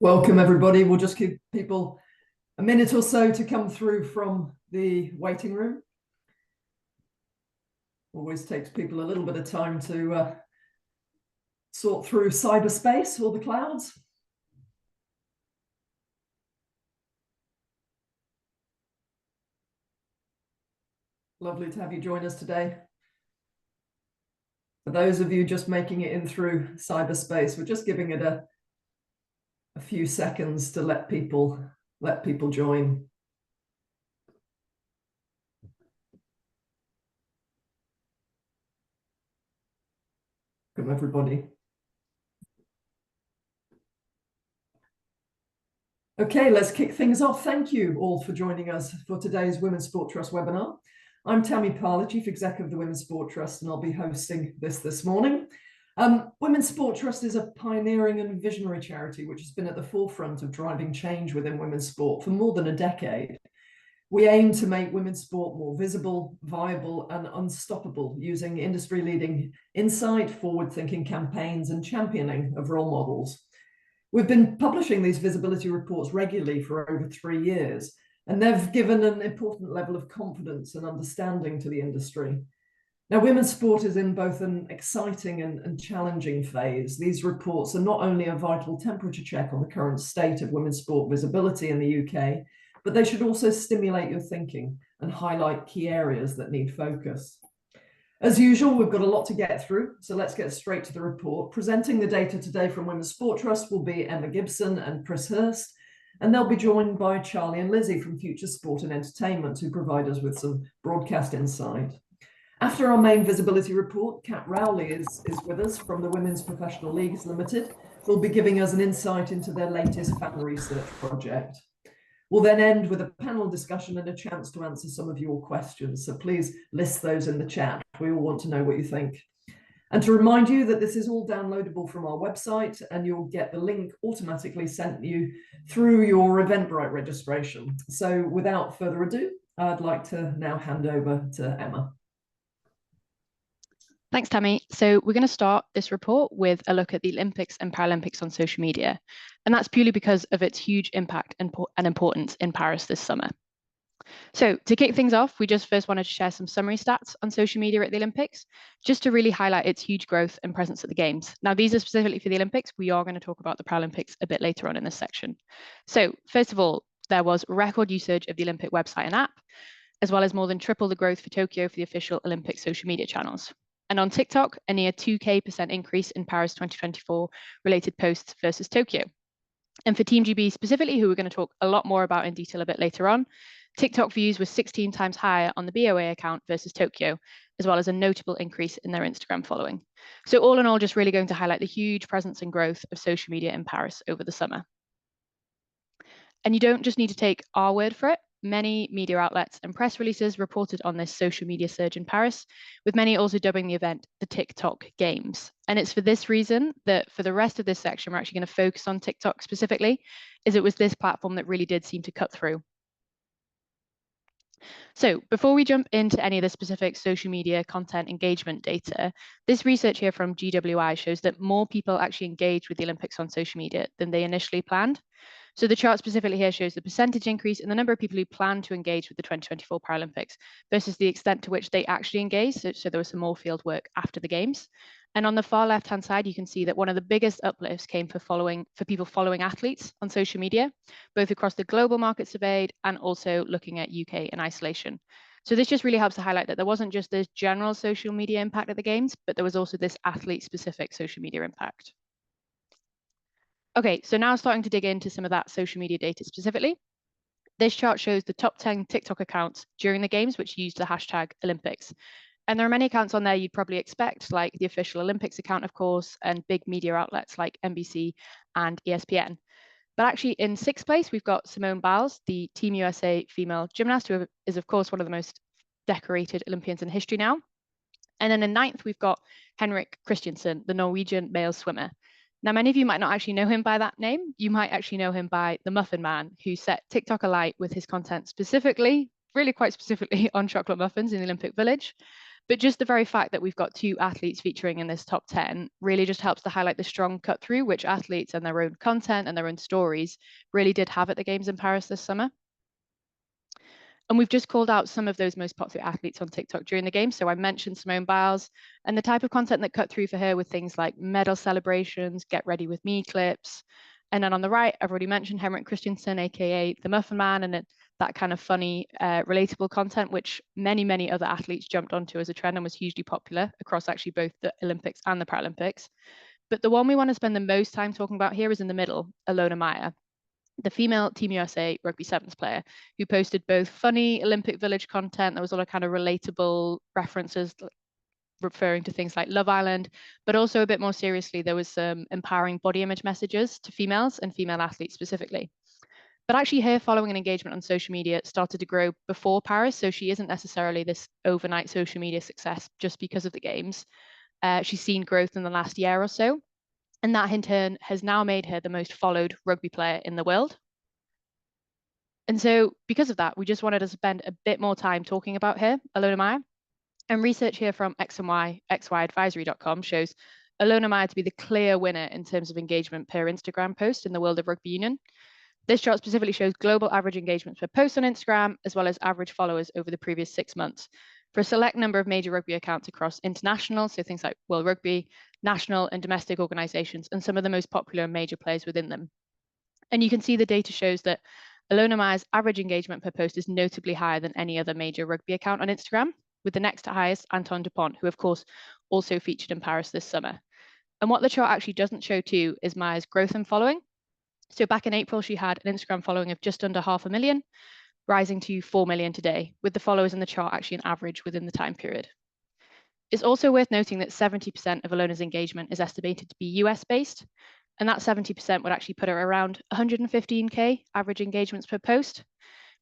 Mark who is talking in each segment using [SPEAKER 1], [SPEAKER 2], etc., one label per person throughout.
[SPEAKER 1] Welcome, everybody. We'll just give people a minute or so to come through from the waiting room. Always takes people a little bit of time to sort through cyberspace or the clouds. Lovely to have you join us today. For those of you just making it in through cyberspace, we're just giving it a few seconds to let people join. Welcome, everybody. Okay, let's kick things off. Thank you all for joining us for today's Women's Sport Trust webinar. I'm Tammy Parler, Chief Exec of the Women's Sport Trust, and I'll be hosting this morning. Women's Sport Trust is a pioneering and visionary charity which has been at the forefront of driving change within women's sport for more than a decade. We aim to make women's sport more visible, viable, and unstoppable using industry-leading insight, forward-thinking campaigns, and championing of role models. We've been publishing these visibility reports regularly for over 3 years, and they've given an important level of confidence and understanding to the industry. Now, women's sport is in both an exciting and challenging phase. These reports are not only a vital temperature check on the current state of women's sport visibility in the UK, but they should also stimulate your thinking and highlight key areas that need focus. As usual, we've got a lot to get through, so let's get straight to the report. Presenting the data today from Women's Sport Trust will be Emma Gibson and Chris Hurst, and they'll be joined by Charlie and Lizzie from Future Sport and Entertainment, who provide us with some broadcast insight. After our main visibility report, Kat Rowley is with us from the Women's Professional Leagues Limited, who will be giving us an insight into their latest fan research project. We'll then end with a panel discussion and a chance to answer some of your questions, so please list those in the chat. We all want to know what you think. And to remind you that this is all downloadable from our website, and you'll get the link automatically sent you through your Eventbrite registration. So without further ado, I'd like to now hand over to Emma.
[SPEAKER 2] Thanks, Tammy. So we're going to start this report with a look at the Olympics and Paralympics on social media. And that's purely because of its huge impact and importance in Paris this summer. So to kick things off, we just first wanted to share some summary stats on social media at the Olympics, just to really highlight its huge growth and presence at the Games. Now, these are specifically for the Olympics. We are going to talk about the Paralympics a bit later on in this section. So first of all, there was record usage of the Olympic website and app, as well as more than triple the growth for Tokyo for the official Olympic social media channels. And on TikTok, a near 2K% increase in Paris 2024 related posts versus Tokyo. And for Team GB specifically, who we're going to talk a lot more about in detail a bit later on, TikTok views were 16 times higher on the BOA account versus Tokyo, as well as a notable increase in their Instagram following. So all in all, just really going to highlight the huge presence and growth of social media in Paris over the summer. And you don't just need to take our word for it. Many media outlets and press releases reported on this social media surge in Paris, with many also dubbing the event the TikTok Games. And it's for this reason that for the rest of this section, we're actually going to focus on TikTok specifically, as it was this platform that really did seem to cut through. So before we jump into any of the specific social media content engagement data, this research here from GWI shows that more people actually engaged with the Olympics on social media than they initially planned. So the chart specifically here shows the percentage increase in the number of people who plan to engage with the 2024 Paralympics versus the extent to which they actually engaged. So there was some more field work after the Games. And on the far left-hand side, you can see that one of the biggest uplifts came for people following athletes on social media, both across the global market surveyed and also looking at UK in isolation. So this just really helps to highlight that there wasn't just this general social media impact at the Games, but there was also this athlete-specific social media impact. Okay, so now starting to dig into some of that social media data specifically. This chart shows the top 10 TikTok accounts during the Games, which used the hashtag Olympics. And there are many accounts on there you'd probably expect, like the official Olympics account, of course, and big media outlets like NBC and ESPN. But actually in 6th place, we've got Simone Biles, the Team USA female gymnast, who is of course one of the most decorated Olympians in history now. And then in 9th, we've got Henrik Christiansen, the Norwegian male swimmer. Now, many of you might not actually know him by that name. You might actually know him by the Muffin Man, who set TikTok alight with his content specifically, really quite specifically on chocolate muffins in the Olympic Village. But just the very fact that we've got 2 athletes featuring in this top 10 really just helps to highlight the strong cut through which athletes and their own content and their own stories really did have at the Games in Paris this summer. And we've just called out some of those most popular athletes on TikTok during the game. So I mentioned Simone Biles and the type of content that cut through for her with things like medal celebrations, get ready with me clips. And then on the right, I've already mentioned Henrik Christiansen, aka the Muffin Man, and that kind of funny, relatable content, which many other athletes jumped onto as a trend and was hugely popular across actually both the Olympics and the Paralympics. But the one we want to spend the most time talking about here is in the middle, Ilona Maher, the female Team USA rugby sevens player, who posted both funny Olympic Village content. There was a lot of kind of relatable references referring to things like Love Island, but also a bit more seriously, there was some empowering body image messages to females and female athletes specifically. But actually her following and engagement on social media started to grow before Paris, so she isn't necessarily this overnight social media success just because of the games. She's seen growth in the last year or so, and that in turn has now made her the most followed rugby player in the world. And so because of that, we just wanted to spend a bit more time talking about her, Ilona Maher. And research here from xyadvisory.com shows Ilona Maher to be the clear winner in terms of engagement per Instagram post in the world of rugby union. This chart specifically shows global average engagement per post on Instagram, as well as average followers over the previous 6 months for a select number of major rugby accounts across international, so things like World Rugby, national and domestic organizations, and some of the most popular and major players within them. And you can see the data shows that Ilona Maher's average engagement per post is notably higher than any other major rugby account on Instagram, with the next highest Antoine Dupont, who of course also featured in Paris this summer. And what the chart actually doesn't show too is Maher's growth in following. So back in April, she had an Instagram following of just under 500,000, rising to 4 million today, with the followers in the chart actually an average within the time period. It's also worth noting that 70% of Ilona's engagement is estimated to be US based, and that 70% would actually put her around 115K average engagements per post,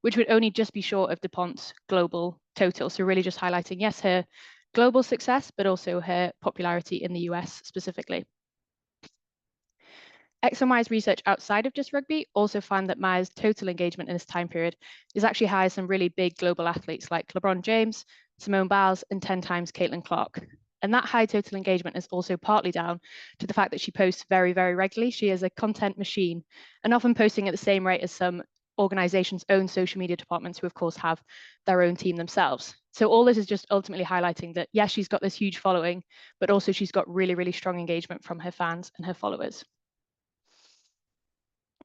[SPEAKER 2] which would only just be short of Dupont's global total. So really just highlighting, yes, her global success, but also her popularity in the US specifically. XMY's research outside of just rugby also found that Maher's total engagement in this time period is actually higher than some really big global athletes like LeBron James, Simone Biles, and 10 times Caitlin Clark. And that high total engagement is also partly down to the fact that she posts very regularly. She is a content machine and often posting at the same rate as some organizations' own social media departments, who of course have their own team themselves. So all this is just ultimately highlighting that, yes, she's got this huge following, but also she's got really strong engagement from her fans and her followers.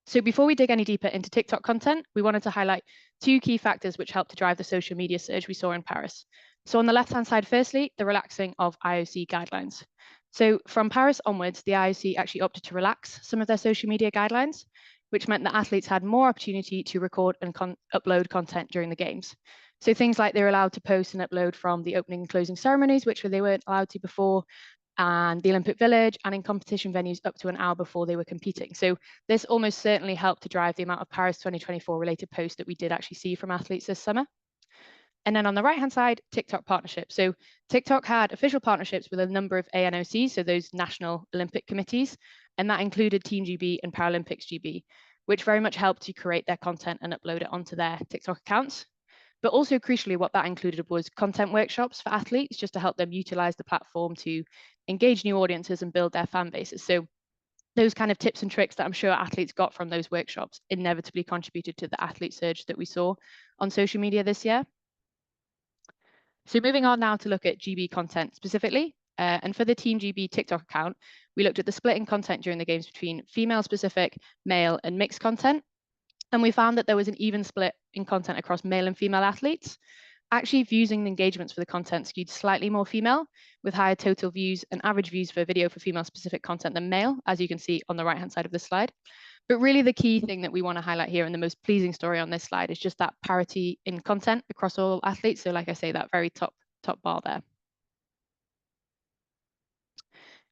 [SPEAKER 2] So before we dig any deeper into TikTok content, we wanted to highlight 2 key factors which helped to drive the social media surge we saw in Paris. So on the left-hand side, firstly, the relaxing of IOC guidelines. So from Paris onwards, the IOC actually opted to relax some of their social media guidelines, which meant that athletes had more opportunity to record and upload content during the games. So things like they were allowed to post and upload from the opening and closing ceremonies, which they weren't allowed to before, and the Olympic Village, and in competition venues up to an hour before they were competing. So this almost certainly helped to drive the amount of Paris 2024 related posts that we did actually see from athletes this summer. And then on the right-hand side, TikTok partnerships. So TikTok had official partnerships with a number of ANOCs, so those national Olympic committees, and that included Team GB and Paralympics GB, which very much helped to create their content and upload it onto their TikTok accounts. But also crucially, what that included was content workshops for athletes, just to help them utilize the platform to engage new audiences and build their fan bases. So those kind of tips and tricks that I'm sure athletes got from those workshops inevitably contributed to the athlete surge that we saw on social media this year. So moving on now to look at GB content specifically. And for the Team GB TikTok account, we looked at the split in content during the games between female specific, male and mixed content. And we found that there was an even split in content across male and female athletes. Actually, views and engagements for the content skewed slightly more female, with higher total views and average views for video for female specific content than male, as you can see on the right-hand side of this slide. But really the key thing that we want to highlight here, and the most pleasing story on this slide, is just that parity in content across all athletes. So like I say, that very top bar there.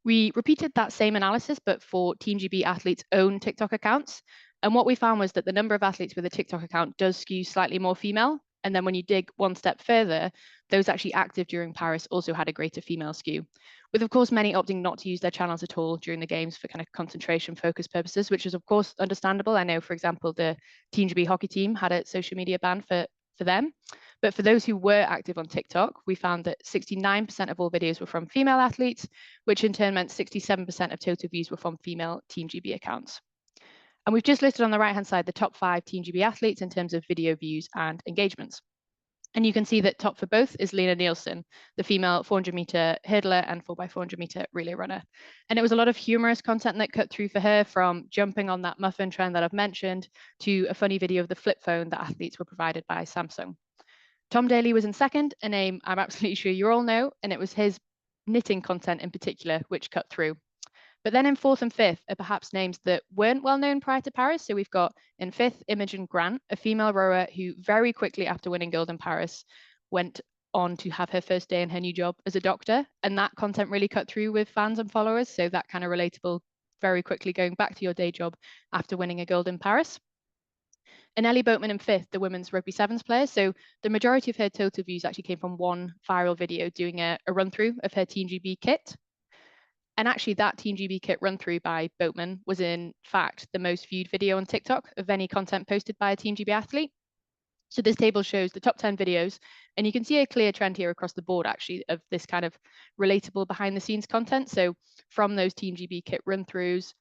[SPEAKER 2] We repeated that same analysis, but for Team GB athletes' own TikTok accounts. And what we found was that the number of athletes with a TikTok account does skew slightly more female. And then when you dig one step further, those actually active during Paris also had a greater female skew, with of course many opting not to use their channels at all during the games for kind of concentration focus purposes, which is of course understandable. I know, for example, the Team GB hockey team had a social media ban for them. But for those who were active on TikTok, we found that 69% of all videos were from female athletes, which in turn meant 67% of total views were from female Team GB accounts. And we've just listed on the right-hand side the top 5 Team GB athletes in terms of video views and engagements. And you can see that top for both is Lena Nielsen, the female 400-meter hurdler and 4x400-meter relay runner. And it was a lot of humorous content that cut through for her, from jumping on that muffin trend that I've mentioned to a funny video of the flip phone that athletes were provided by Samsung. Tom Daley was in second, a name I'm absolutely sure you all know, and it was his knitting content in particular which cut through. But then in fourth and fifth are perhaps names that weren't well known prior to Paris. So we've got in fifth, Imogen Grant, a female rower who very quickly after winning gold in Paris went on to have her first day in her new job as a doctor. And that content really cut through with fans and followers. So that kind of relatable, very quickly going back to your day job after winning a gold in Paris. And Ellie Boatman in fifth, the women's rugby sevens player. So the majority of her total views actually came from one viral video doing a run through of her Team GB kit. And actually that Team GB kit run through by Boatman was in fact the most viewed video on TikTok of any content posted by a Team GB athlete. So this table shows the top 10 videos, and you can see a clear trend here across the board actually of this kind of relatable behind the scenes content. So from those Team GB kit run throughs,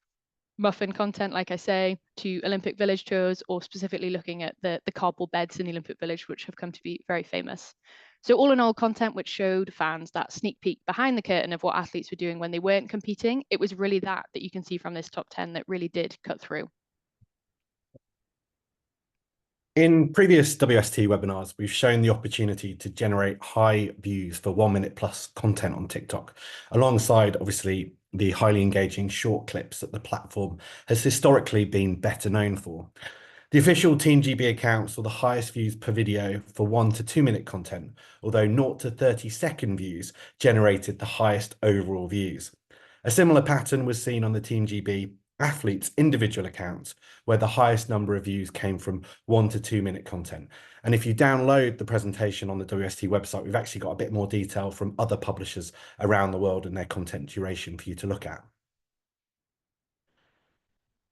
[SPEAKER 2] muffin content, like I say, to Olympic Village tours, or specifically looking at the cardboard beds in the Olympic Village, which have come to be very famous. So all in all, content which showed fans that sneak peek behind the curtain of what athletes were doing when they weren't competing. It was really that you can see from this top 10 that really did cut through.
[SPEAKER 3] In previous WST webinars, we've shown the opportunity to generate high views for 1 minute plus content on TikTok, alongside obviously the highly engaging short clips that the platform has historically been better known for. The official Team GB account saw the highest views per video for 1 to 2 minute content, although 0 to 30-second views generated the highest overall views. A similar pattern was seen on the Team GB athletes' individual accounts, where the highest number of views came from 1 to 2 minute content. And if you download the presentation on the WST website, we've actually got a bit more detail from other publishers around the world and their content duration for you to look at.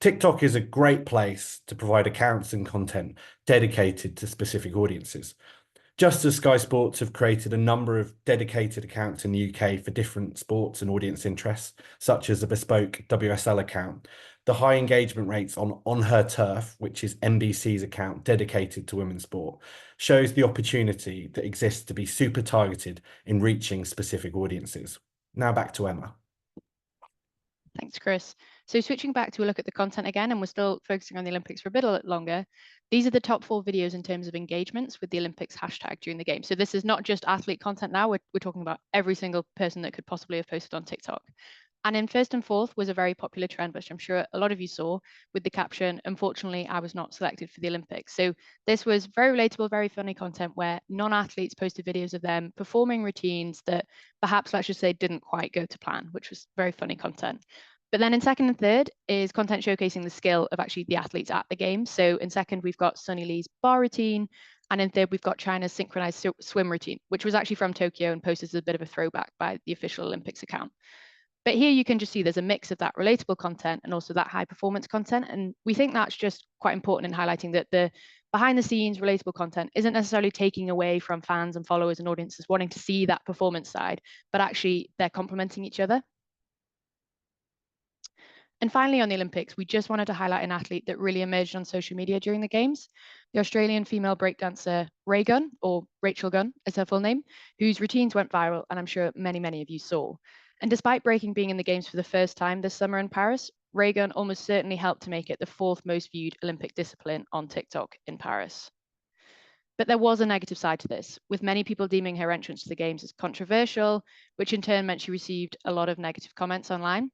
[SPEAKER 3] TikTok is a great place to provide accounts and content dedicated to specific audiences. Just as Sky Sports have created a number of dedicated accounts in the UK for different sports and audience interests, such as a bespoke WSL account, the high engagement rates on Her Turf, which is NBC's account dedicated to women's sport, shows the opportunity that exists to be super targeted in reaching specific audiences. Now back to Emma.
[SPEAKER 2] Thanks, Chris. So switching back to a look at the content again, and we're still focusing on the Olympics for a bit longer. These are the top 4 videos in terms of engagements with the Olympics hashtag during the game. So this is not just athlete content now, we're talking about every single person that could possibly have posted on TikTok. And in first and fourth was a very popular trend, which I'm sure a lot of you saw, with the caption, "Unfortunately, I was not selected for the Olympics." So this was very relatable, very funny content where non-athletes posted videos of them performing routines that perhaps, let's just say, didn't quite go to plan, which was very funny content. But then in second and third is content showcasing the skill of actually the athletes at the game. So in second, we've got Sunny Lee's bar routine. And in third, we've got China's synchronized swim routine, which was actually from Tokyo and posted as a bit of a throwback by the official Olympics account. But here you can just see there's a mix of that relatable content and also that high performance content. And we think that's just quite important in highlighting that the behind the scenes relatable content isn't necessarily taking away from fans and followers and audiences wanting to see that performance side, but actually they're complementing each other. And finally, on the Olympics, we just wanted to highlight an athlete that really emerged on social media during the games, the Australian female breakdancer Rae Gunn, or Rachel Gunn is her full name, whose routines went viral, and I'm sure many of you saw. And despite breaking being in the games for the first time this summer in Paris, Rae Gunn almost certainly helped to make it the 4th most viewed Olympic discipline on TikTok in Paris. But there was a negative side to this, with many people deeming her entrance to the games as controversial, which in turn meant she received a lot of negative comments online.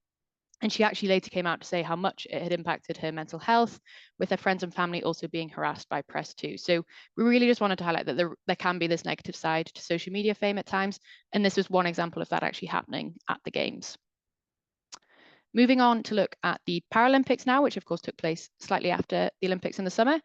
[SPEAKER 2] And she actually later came out to say how much it had impacted her mental health, with her friends and family also being harassed by press too. So we really just wanted to highlight that there can be this negative side to social media fame at times. And this was one example of that actually happening at the games. Moving on to look at the Paralympics now, which of course took place slightly after the Olympics in the summer.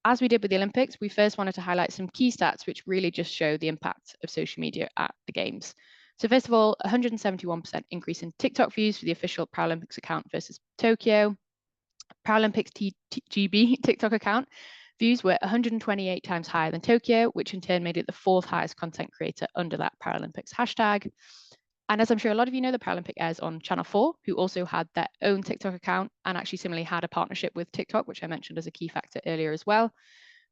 [SPEAKER 2] As we did with the Olympics, we first wanted to highlight some key stats which really just show the impact of social media at the games. So first of all, 171% increase in TikTok views for the official Paralympics account versus Tokyo. Paralympics GB TikTok account Views were 128 times higher than Tokyo, which in turn made it the 4th highest content creator under that Paralympics hashtag. And as I'm sure a lot of you know, the Paralympic airs on Channel 4, who also had their own TikTok account and actually similarly had a partnership with TikTok, which I mentioned as a key factor earlier as well.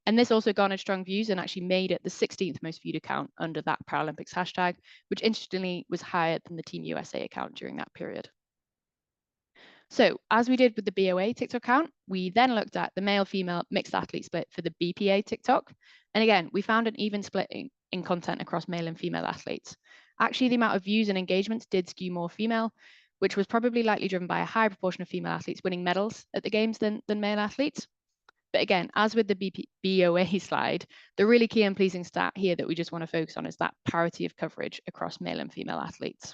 [SPEAKER 2] And this also garnered strong views and actually made it the 16th most viewed account under that Paralympics hashtag, which interestingly was higher than the Team USA account during that period. So as we did with the BOA TikTok account, we then looked at the male-female mixed athlete split for the BPA TikTok. And again, we found an even split in content across male and female athletes. Actually, the amount of views and engagements did skew more female, which was probably likely driven by a high proportion of female athletes winning medals at the games than male athletes. But again, as with the BOA slide, the really key and pleasing stat here that we just want to focus on is that parity of coverage across male and female athletes.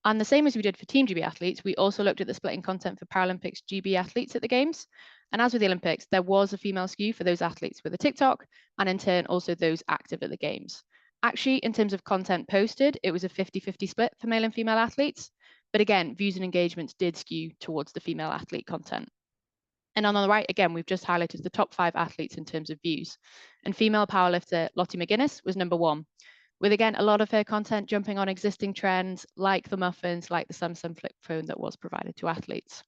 [SPEAKER 2] And the same as we did for Team GB athletes, we also looked at the split in content for Paralympics GB athletes at the Games. And as with the Olympics, there was a female skew for those athletes with a TikTok, and in turn, also those active at the Games. Actually, in terms of content posted, it was a 50-50 split for male and female athletes. But again, views and engagements did skew towards the female athlete content. And on the right, again, we've just highlighted the top 5 athletes in terms of views. And female powerlifter Lottie McGuinness was number 1. With, again, a lot of her content jumping on existing trends, like the muffins, like the Samsung flip phone that was provided to athletes.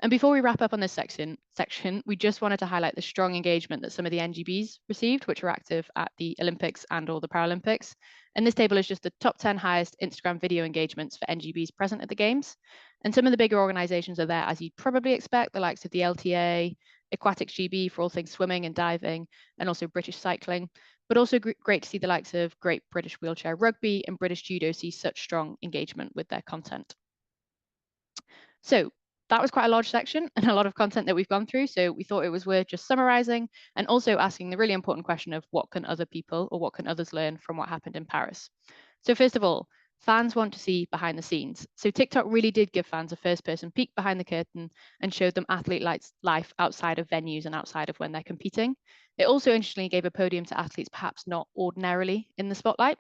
[SPEAKER 2] And before we wrap up on this section, we just wanted to highlight the strong engagement that some of the NGBs received, which were active at the Olympics and or the Paralympics. And this table is just the top 10 highest Instagram video engagements for NGBs present at the Games. And some of the bigger organizations are there, as you'd probably expect, the likes of the LTA, Aquatics GB for all things swimming and diving, and also British cycling. But also great to see the likes of Great British Wheelchair Rugby and British Judo see such strong engagement with their content. So that was quite a large section and a lot of content that we've gone through. So we thought it was worth just summarizing and also asking the really important question of what can other people or what can others learn from what happened in Paris? So first of all, fans want to see behind the scenes. So TikTok really did give fans a first-person peek behind the curtain and showed them athlete life outside of venues and outside of when they're competing. It also interestingly gave a podium to athletes perhaps not ordinarily in the spotlight.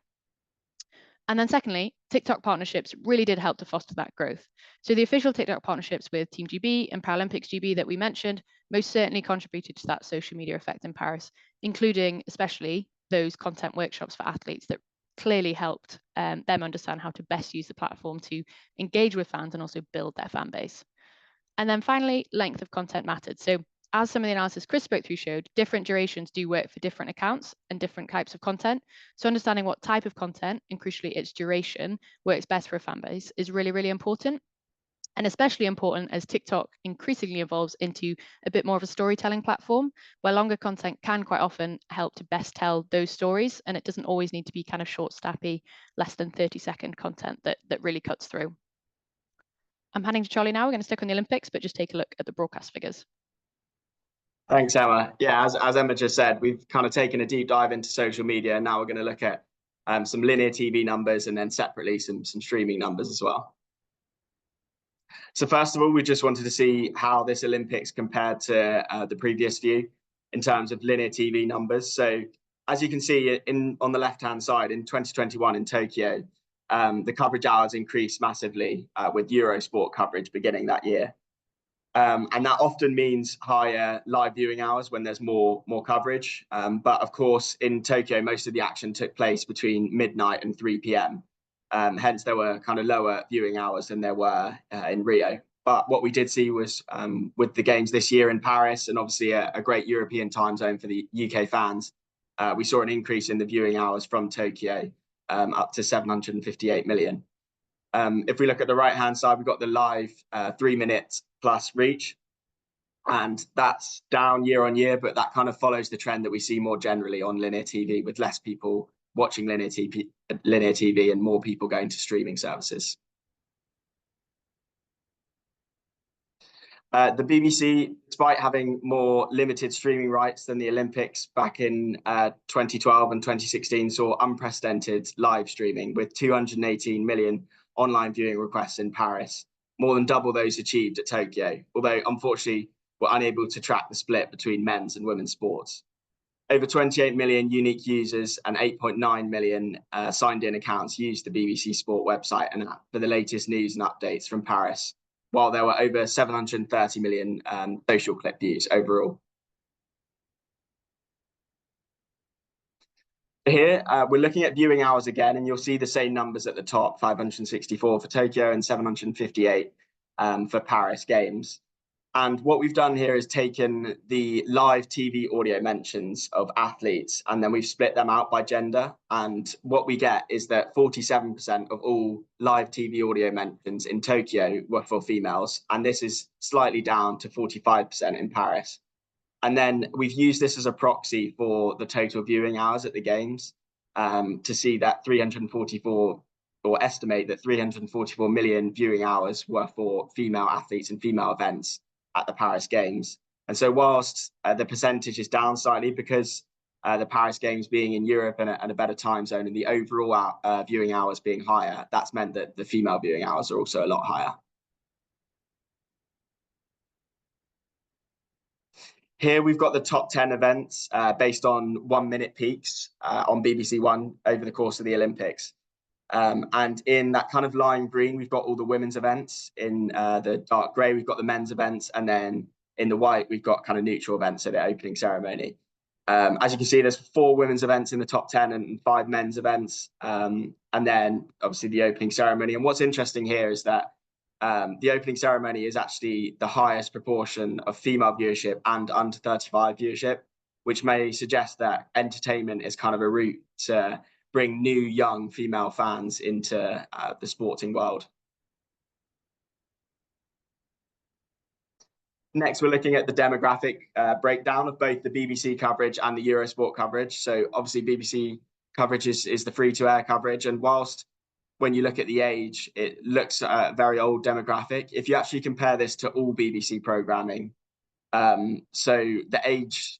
[SPEAKER 2] And then secondly, TikTok partnerships really did help to foster that growth. So the official TikTok partnerships with Team GB and Paralympics GB that we mentioned most certainly contributed to that social media effect in Paris, including especially those content workshops for athletes that clearly helped them understand how to best use the platform to engage with fans and also build their fan base. And then finally, length of content mattered. So as some of the analysis Chris spoke through showed, different durations do work for different accounts and different types of content. So understanding what type of content and crucially its duration works best for a fan base is really, really important. And especially important as TikTok increasingly evolves into a bit more of a storytelling platform, where longer content can quite often help to best tell those stories. And it doesn't always need to be kind of short, snappy, less than 30-second content that really cuts through. I'm handing to Charlie now. We're going to stick on the Olympics, but just take a look at the broadcast figures.
[SPEAKER 4] Thanks, Emma. Yeah, as Emma just said, we've kind of taken a deep dive into social media. And now we're going to look at some linear TV numbers and then separately some streaming numbers as well. So first of all, we just wanted to see how this Olympics compared to the previous view in terms of linear TV numbers. So as you can see on the left-hand side, in 2021 in Tokyo, the coverage hours increased massively with Eurosport coverage beginning that year. And that often means higher live viewing hours when there's more coverage. But of course, in Tokyo, most of the action took place between midnight and 3 p.m. Hence, there were kind of lower viewing hours than there were in Rio. But what we did see was with the Games this year in Paris, and obviously a great European time zone for the UK fans, we saw an increase in the viewing hours from Tokyo up to 758 million. If we look at the right-hand side, we've got the live 3-minute plus reach, and that's down year on year, but that kind of follows the trend that we see more generally on linear TV, with less people watching linear TV and more people going to streaming services. The BBC, despite having more limited streaming rights than the Olympics back in 2012 and 2016, saw unprecedented live streaming with 218 million online viewing requests in Paris, more than double those achieved at Tokyo, although unfortunately we're unable to track the split between men's and women's sports. Over 28 million unique users and 8.9 million signed in accounts used the BBC Sport website and app for the latest news and updates from Paris, while there were over 730 million social clip views overall. Here, we're looking at viewing hours again, and you'll see the same numbers at the top, 564 for Tokyo and 758 for Paris Games. And what we've done here is taken the live TV audio mentions of athletes, and then we've split them out by gender. And what we get is that 47% of all live TV audio mentions in Tokyo were for females, and this is slightly down to 45% in Paris. And then we've used this as a proxy for the total viewing hours at the games to see that 344, or estimate that 344 million viewing hours were for female athletes and female events at the Paris Games. And so whilst the percentage is down slightly because the Paris Games being in Europe and a better time zone and the overall viewing hours being higher, that's meant that the female viewing hours are also a lot higher. Here we've got the top 10 events based on 1 minute peaks on BBC One over the course of the Olympics. And in that kind of lime green, we've got all the women's events. In the dark grey, we've got the men's events. And then in the white, we've got kind of neutral events, so the opening ceremony. As you can see, there's 4 women's events in the top 10 and 5 men's events. And then obviously the opening ceremony. And what's interesting here is that the opening ceremony is actually the highest proportion of female viewership and under 35 viewership, which may suggest that entertainment is kind of a route to bring new young female fans into the sporting world. Next, we're looking at the demographic breakdown of both the BBC coverage and the Eurosport coverage. So obviously BBC coverage is the free-to-air coverage, and whilst when you look at the age, it looks a very old demographic. If you actually compare this to all BBC programming, so the age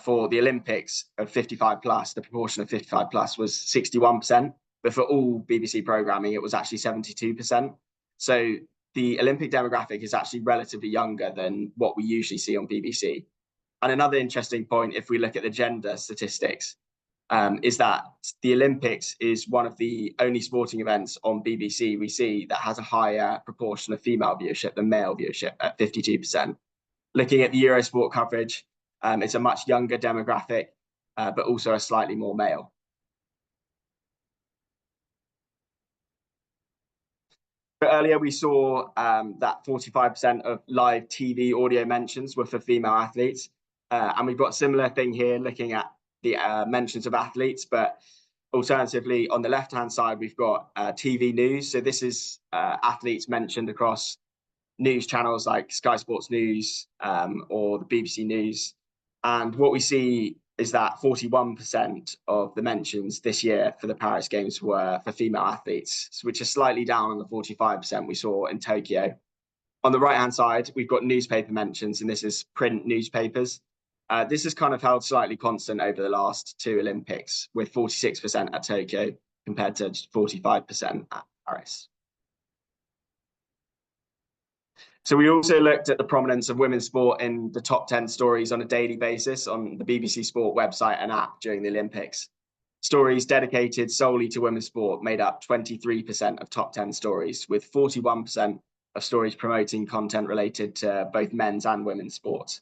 [SPEAKER 4] for the Olympics of 55 plus, the proportion of 55 plus was 61%, but for all BBC programming, it was actually 72%. So the Olympic demographic is actually relatively younger than what we usually see on BBC. And another interesting point, if we look at the gender statistics, is that the Olympics is one of the only sporting events on BBC we see that has a higher proportion of female viewership than male viewership at 52%. Looking at the Eurosport coverage, it's a much younger demographic, but also a slightly more male. But earlier we saw that 45% of live TV audio mentions were for female athletes. And we've got a similar thing here looking at the mentions of athletes, but alternatively on the left-hand side, we've got TV news. So this is athletes mentioned across news channels like Sky Sports News or the BBC News. And what we see is that 41% of the mentions this year for the Paris Games were for female athletes, which is slightly down on the 45% we saw in Tokyo. On the right-hand side, we've got newspaper mentions, and this is print newspapers. This has kind of held slightly constant over the last 2 Olympics, with 46% at Tokyo compared to 45% at Paris. So we also looked at the prominence of women's sport in the top 10 stories on a daily basis on the BBC Sport website and app during the Olympics. Stories dedicated solely to women's sport made up 23% of top 10 stories, with 41% of stories promoting content related to both men's and women's sports.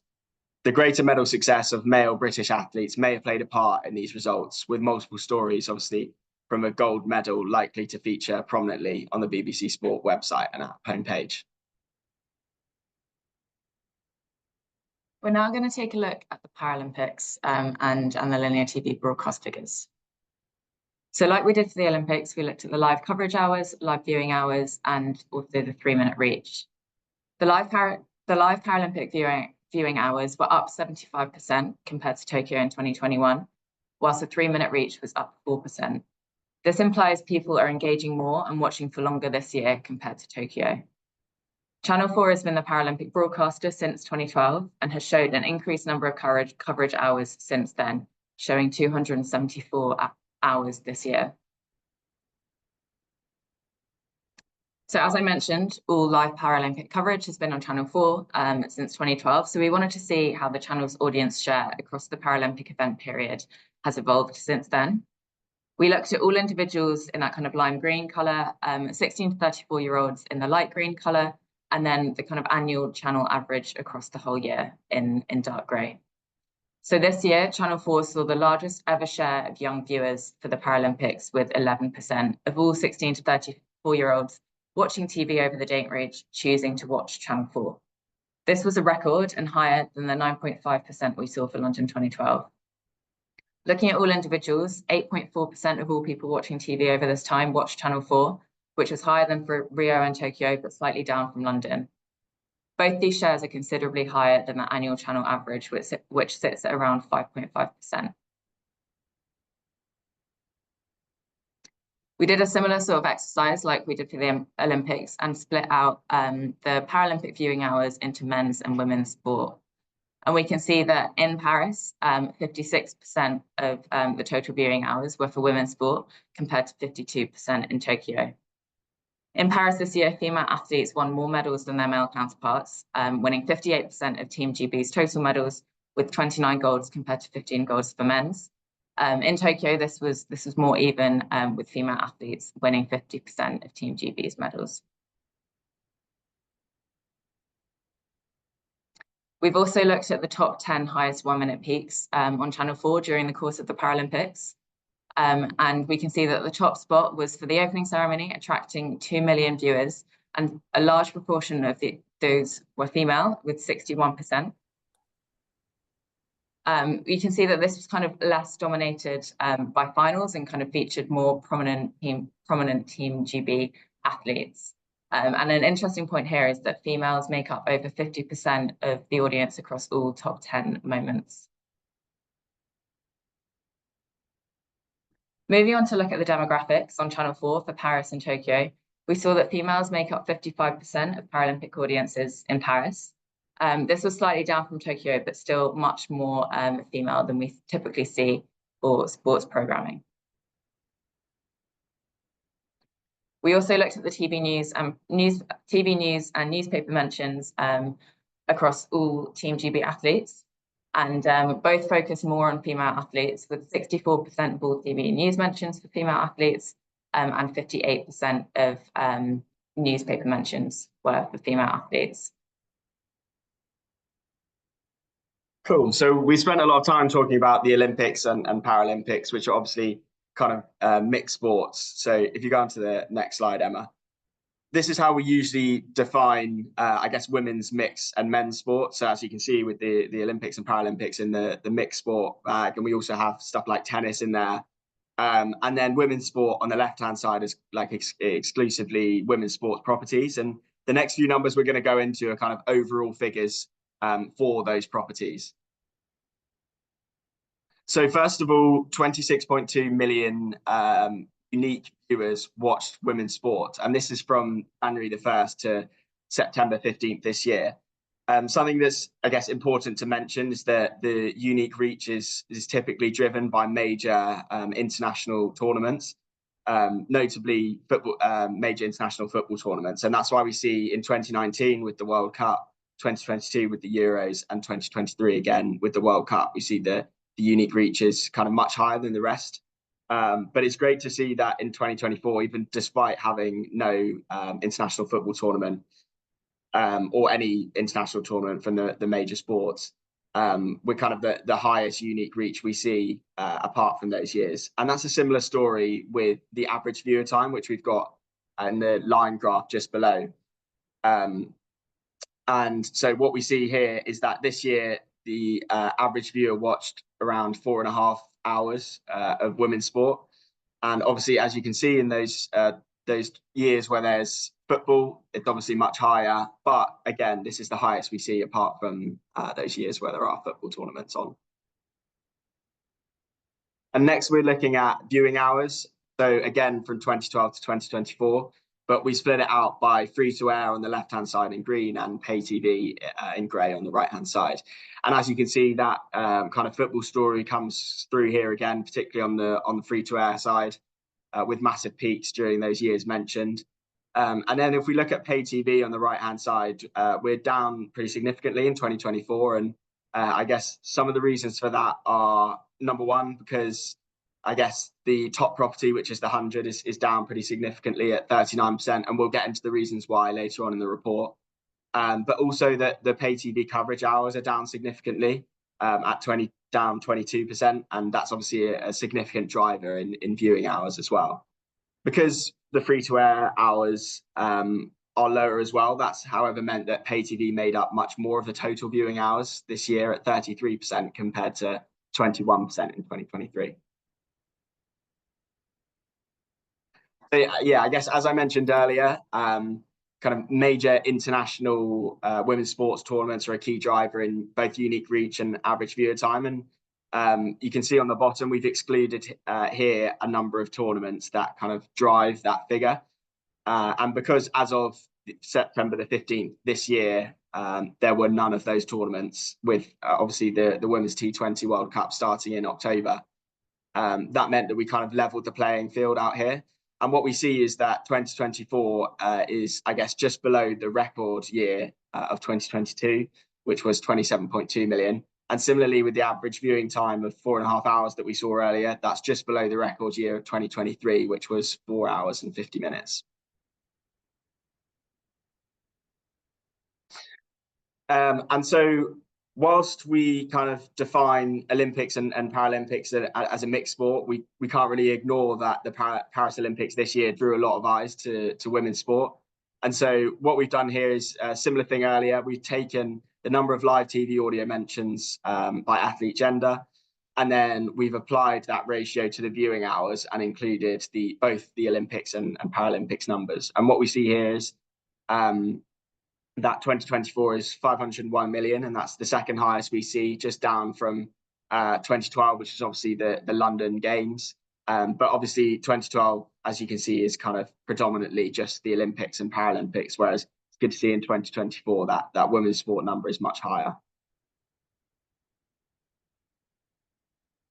[SPEAKER 4] The greater medal success of male British athletes may have played a part in these results, with multiple stories, obviously, from a gold medal likely to feature prominently on the BBC Sport website and app homepage.
[SPEAKER 5] We're now going to take a look at the Paralympics and the linear TV broadcast figures. So like we did for the Olympics, we looked at the live coverage hours, live viewing hours, and also the 3-minute reach. The live Paralympic viewing hours were up 75% compared to Tokyo in 2021, whilst the 3-minute reach was up 4%. This implies people are engaging more and watching for longer this year compared to Tokyo. Channel 4 has been the Paralympic broadcaster since 2012 and has showed an increased number of coverage hours since then, showing 274 hours this year. So as I mentioned, all live Paralympic coverage has been on Channel 4 since 2012. So we wanted to see how the channel's audience share across the Paralympic event period has evolved since then. We looked at all individuals in that kind of lime green colour, 16 to 34-year-olds in the light green colour, and then the kind of annual channel average across the whole year in dark grey. So this year, Channel 4 saw the largest ever share of young viewers for the Paralympics, with 11% of all 16 to 34-year-olds watching TV over the date range choosing to watch Channel 4. This was a record and higher than the 9.5% we saw for London 2012. Looking at all individuals, 8.4% of all people watching TV over this time watched Channel 4, which was higher than for Rio and Tokyo, but slightly down from London. Both these shares are considerably higher than the annual channel average, which sits at around 5.5%. We did a similar sort of exercise like we did for the Olympics and split out the Paralympic viewing hours into men's and women's sport. And we can see that in Paris, 56% of the total viewing hours were for women's sport, compared to 52% in Tokyo. In Paris this year, female athletes won more medals than their male counterparts, winning 58% of Team GB's total medals, with 29 golds compared to 15 golds for men's. In Tokyo, this was more even, with female athletes winning 50% of Team GB's medals. We've also looked at the top 10 highest 1-minute peaks on Channel 4 during the course of the Paralympics. And we can see that the top spot was for the opening ceremony, attracting 2 million viewers, and a large proportion of those were female, with 61%. You can see that this was kind of less dominated by finals and kind of featured more prominent Team GB athletes. And an interesting point here is that females make up over 50% of the audience across all top 10 moments. Moving on to look at the demographics on Channel 4 for Paris and Tokyo, we saw that females make up 55% of Paralympic audiences in Paris. This was slightly down from Tokyo, but still much more female than we typically see for sports programming. We also looked at the TV news and newspaper mentions across all Team GB athletes, and both focus more on female athletes, with 64% of all TV news mentions for female athletes, and 58% of newspaper mentions were for female athletes.
[SPEAKER 4] Cool. So we spent a lot of time talking about the Olympics and Paralympics, which are obviously kind of mixed sports. So if you go on to the next slide, Emma, this is how we usually define, I guess, women's mixed and men's sports. So as you can see with the Olympics and Paralympics in the mixed sport bag, and we also have stuff like tennis in there. And then women's sport on the left-hand side is like exclusively women's sports properties. And the next few numbers we're going to go into are kind of overall figures for those properties. So first of all, 26.2 million unique viewers watched women's sport, and this is from January the 1st to September 15th this year. Something that's, I guess, important to mention is that the unique reach is typically driven by major international tournaments, notably football, major international football tournaments. And that's why we see in 2019 with the World Cup, 2022 with the Euros, and 2023 again with the World Cup, we see the unique reach is kind of much higher than the rest. But it's great to see that in 2024, even despite having no international football tournament or any international tournament from the major sports, we're kind of the highest unique reach we see apart from those years. And that's a similar story with the average viewer time, which we've got in the line graph just below. And so what we see here is that this year, the average viewer watched around 4.5 hours of women's sport. And obviously, as you can see in those years where there's football, it's obviously much higher. But again, this is the highest we see apart from those years where there are football tournaments on. And next, we're looking at viewing hours. So again, from 2012 to 2024. But we split it out by free-to-air on the left-hand side in green and pay TV in grey on the right-hand side. And as you can see, that kind of football story comes through here again, particularly on the free-to-air side, with massive peaks during those years mentioned. And then if we look at pay TV on the right-hand side, we're down pretty significantly in 2024. And I guess some of the reasons for that are, number one, because I guess the top property, which is the 100, is down pretty significantly at 39%. And we'll get into the reasons why later on in the report. but also that the pay TV coverage hours are down significantly, down 22%, and that's obviously a significant driver in viewing hours as well. Because the free-to-air hours are lower as well, that's however meant that pay TV made up much more of the total viewing hours this year at 33% compared to 21% in 2023. So, yeah, I guess as I mentioned earlier, kind of major international women's sports tournaments are a key driver in both unique reach and average viewer time. And you can see on the bottom, we've excluded here a number of tournaments that kind of drive that figure. And because as of September the 15th this year, there were none of those tournaments, with obviously the Women's T20 World Cup starting in October. That meant that we kind of leveled the playing field out here. And what we see is that 2024 is, I guess, just below the record year of 2022, which was 27.2 million. And similarly, with the average viewing time of 4.5 hours that we saw earlier, that's just below the record year of 2023, which was 4 hours and 50 minutes. And so whilst we kind of define Olympics and Paralympics as a mixed sport, we can't really ignore that the Paris Olympics this year drew a lot of eyes to women's sport. And so what we've done here is a similar thing earlier. We've taken the number of live TV audio mentions by athlete gender, and then we've applied that ratio to the viewing hours and included both the Olympics and Paralympics numbers. And what we see here is that 2024 is 501 million, and that's the second highest we see, just down from 2012, which is obviously the London Games. But obviously 2012, as you can see, is kind of predominantly just the Olympics and Paralympics, whereas it's good to see in 2024 that women's sport number is much higher.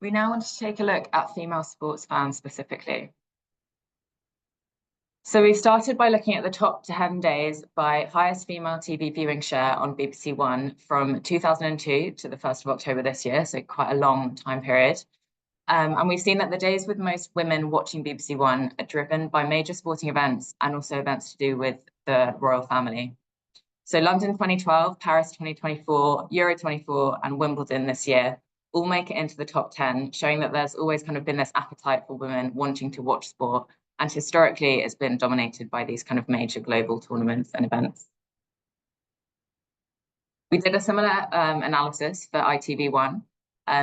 [SPEAKER 5] We now want to take a look at female sports fans specifically. So we started by looking at the top 10 days by highest female TV viewing share on BBC One from 2002 to the 1st of October this year, so quite a long time period. And we've seen that the days with most women watching BBC One are driven by major sporting events and also events to do with the royal family. So London 2012, Paris 2024, Euro 24, and Wimbledon this year all make it into the top 10, showing that there's always kind of been this appetite for women wanting to watch sport. And historically, it's been dominated by these kind of major global tournaments and events. We did a similar analysis for ITV1.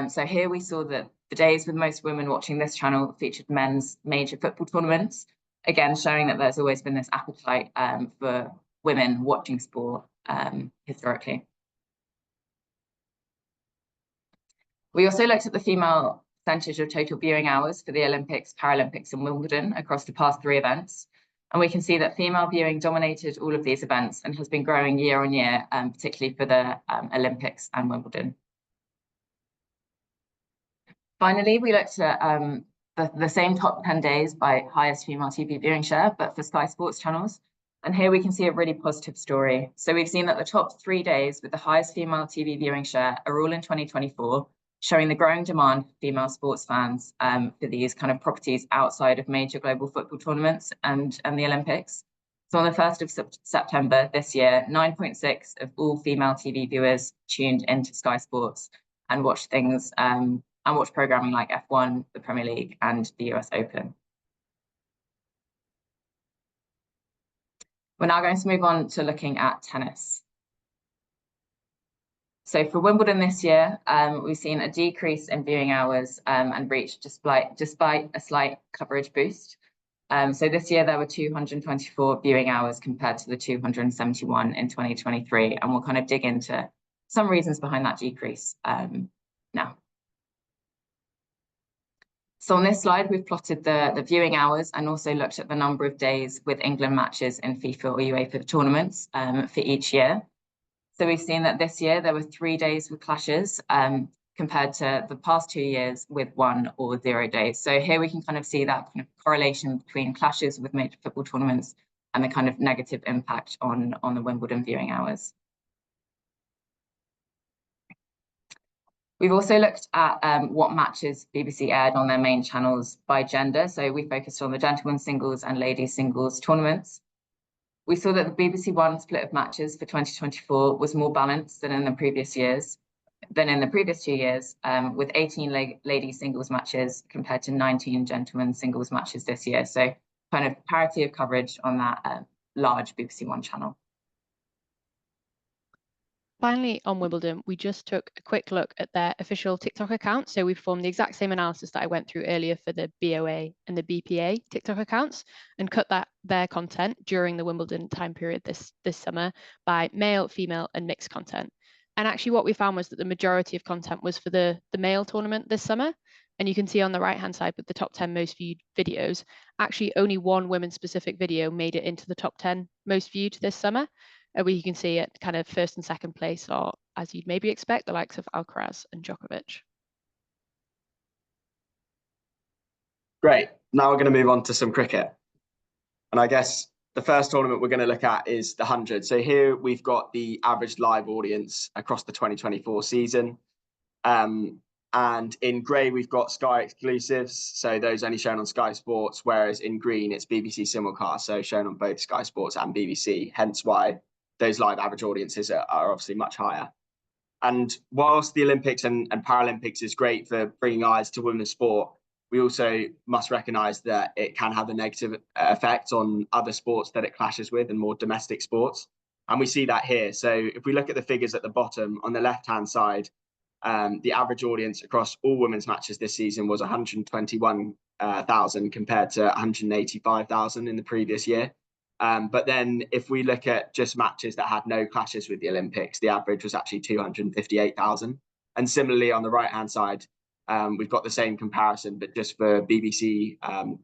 [SPEAKER 5] So here we saw that the days with most women watching this channel featured men's major football tournaments, again, showing that there's always been this appetite for women watching sport historically. We also looked at the female percentage of total viewing hours for the Olympics, Paralympics, and Wimbledon across the past 3 events. And we can see that female viewing dominated all of these events and has been growing year on year, particularly for the Olympics and Wimbledon. Finally, we looked at the same top 10 days by highest female TV viewing share, but for Sky Sports channels. And here we can see a really positive story. So we've seen that the top 3 days with the highest female TV viewing share are all in 2024, showing the growing demand for female sports fans for these kind of properties outside of major global football tournaments and the Olympics. So on the 1st of September this year, 9.6% of all female TV viewers tuned into Sky Sports and watched things and watched programming like F1, the Premier League, and the US Open. We're now going to move on to looking at tennis. So for Wimbledon this year, we've seen a decrease in viewing hours and reach despite a slight coverage boost. So this year there were 224 viewing hours compared to the 271 in 2023, and we'll kind of dig into some reasons behind that decrease now. So on this slide, we've plotted the viewing hours and also looked at the number of days with England matches in FIFA or UEFA tournaments for each year. So we've seen that this year there were 3 days with clashes compared to the past 2 years with 1 or 0 days. So here we can kind of see that kind of correlation between clashes with major football tournaments and the kind of negative impact on the Wimbledon viewing hours. We've also looked at what matches BBC aired on their main channels by gender. So we focused on the gentlemen's singles and ladies' singles tournaments. We saw that the BBC One split of matches for 2024 was more balanced than in the previous 2 years, with 18 ladies singles matches compared to 19 gentlemen singles matches this year. So kind of parity of coverage on that large BBC One channel.
[SPEAKER 2] Finally, on Wimbledon, we just took a quick look at their official TikTok account. So we performed the exact same analysis that I went through earlier for the BOA and the BPA TikTok accounts and cut their content during the Wimbledon time period this summer by male, female, and mixed content. And actually what we found was that the majority of content was for the male tournament this summer. And you can see on the right-hand side with the top 10 most viewed videos, actually only one women's specific video made it into the top 10 most viewed this summer. Where you can see at kind of first and second place are, as you'd maybe expect, the likes of Alcaraz and Djokovic.
[SPEAKER 4] Great. Now we're going to move on to some cricket. And I guess the first tournament we're going to look at is the 100. So here we've got the average live audience across the 2024 season. And in grey, we've got Sky exclusives. So those only shown on Sky Sports, whereas in green, it's BBC simulcast. So shown on both Sky Sports and BBC, hence why those live average audiences are obviously much higher. And whilst the Olympics and Paralympics is great for bringing eyes to women's sport, we also must recognise that it can have a negative effect on other sports that it clashes with and more domestic sports. And we see that here. So if we look at the figures at the bottom, on the left-hand side, the average audience across all women's matches this season was 121,000 compared to 185,000 in the previous year. But then if we look at just matches that had no clashes with the Olympics, the average was actually 258,000. And similarly, on the right-hand side, we've got the same comparison, but just for BBC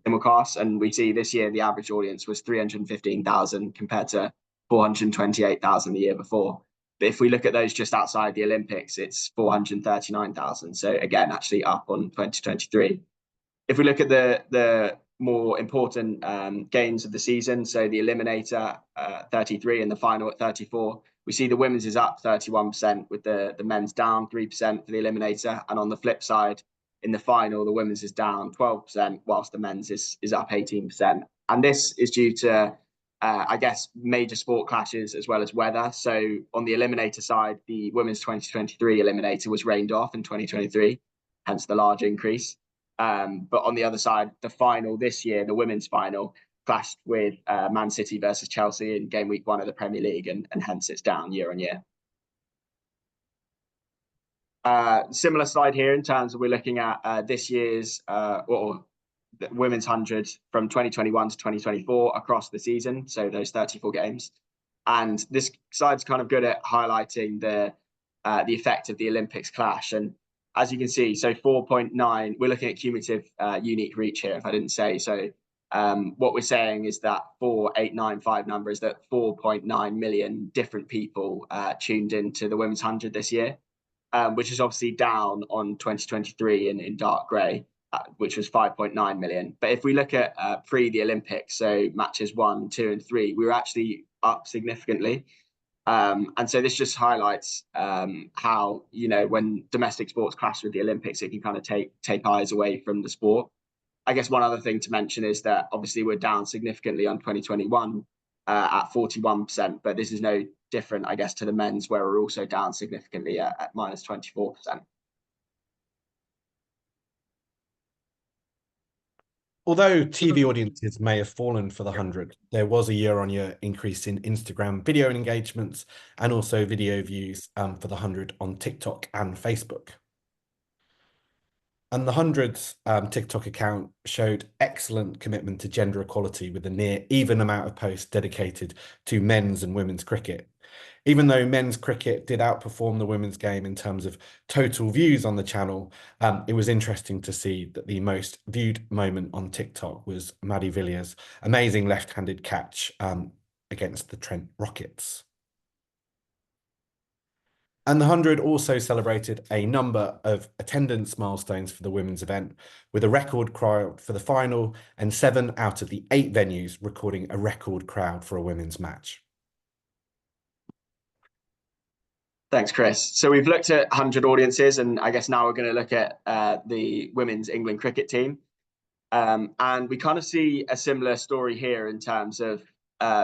[SPEAKER 4] simulcasts. And we see this year, the average audience was 315,000 compared to 428,000 the year before. But if we look at those just outside the Olympics, it's 439,000. So again, actually up on 2023. If we look at the more important games of the season, so the Eliminator 33 and the final at 34, we see the women's is up 31% with the men's down 3% for the Eliminator. And on the flip side, in the final, the women's is down 12%, whilst the men's is up 18%. And this is due to, I guess, major sport clashes as well as weather. So on the Eliminator side, the women's 2023 Eliminator was rained off in 2023, hence the large increase. But on the other side, the final this year, the women's final, clashed with Man City versus Chelsea in game week 1 of the Premier League, and hence it's down year on year. Similar slide here in terms of we're looking at this year's or the women's 100 from 2021 to 2024 across the season, so those 34 games. And this slide's kind of good at highlighting the effect of the Olympics clash. And as you can see, so 4.9, we're looking at cumulative unique reach here, if I didn't say. So what we're saying is that 4895 number is that 4.9 million different people tuned into the women's 100 this year, which is obviously down on 2023 in dark grey, which was 5.9 million. But if we look at pre the Olympics, so matches 1, 2, and 3, we were actually up significantly. And so this just highlights how, you know, when domestic sports clash with the Olympics, it can kind of take eyes away from the sport. I guess one other thing to mention is that obviously we're down significantly on 2021 at 41%, but this is no different, I guess, to the men's, where we're also down significantly at minus 24%.
[SPEAKER 3] Although TV audiences may have fallen for the 100, there was a year-on-year increase in Instagram video engagements and also video views for the 100 on TikTok and Facebook. And the 100's TikTok account showed excellent commitment to gender equality with a near even amount of posts dedicated to men's and women's cricket. Even though men's cricket did outperform the women's game in terms of total views on the channel, it was interesting to see that the most viewed moment on TikTok was Maddie Villiers' amazing left-handed catch against the Trent Rockets. And the 100 also celebrated a number of attendance milestones for the women's event, with a record crowd for the final and 7 out of the 8 venues recording a record crowd for a women's match.
[SPEAKER 4] Thanks, Chris. So we've looked at 100 audiences, and I guess now we're going to look at the women's England cricket team. And we kind of see a similar story here in terms of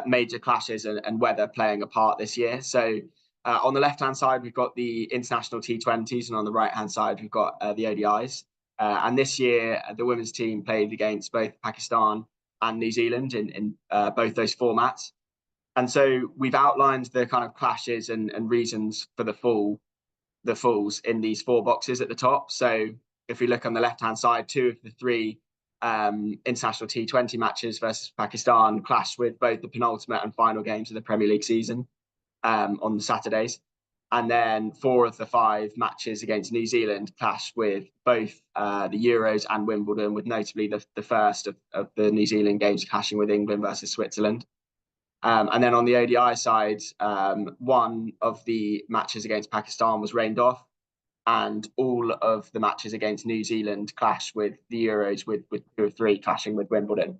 [SPEAKER 4] major clashes and weather playing a part this year. So on the left-hand side, we've got the international T20s, and on the right-hand side, we've got the ODIs. And this year, the women's team played against both Pakistan and New Zealand in both those formats. And so we've outlined the kind of clashes and reasons for the falls in these 4 boxes at the top. So if we look on the left-hand side, 2 of the 3 international T20 matches versus Pakistan clashed with both the penultimate and final games of the Premier League season on the Saturdays. And then 4 of the 5 matches against New Zealand clashed with both the Euros and Wimbledon, with notably the first of the New Zealand games clashing with England versus Switzerland. And then on the ODI side, 1 of the matches against Pakistan was rained off, and all of the matches against New Zealand clashed with the Euros, with 2 of 3 clashing with Wimbledon.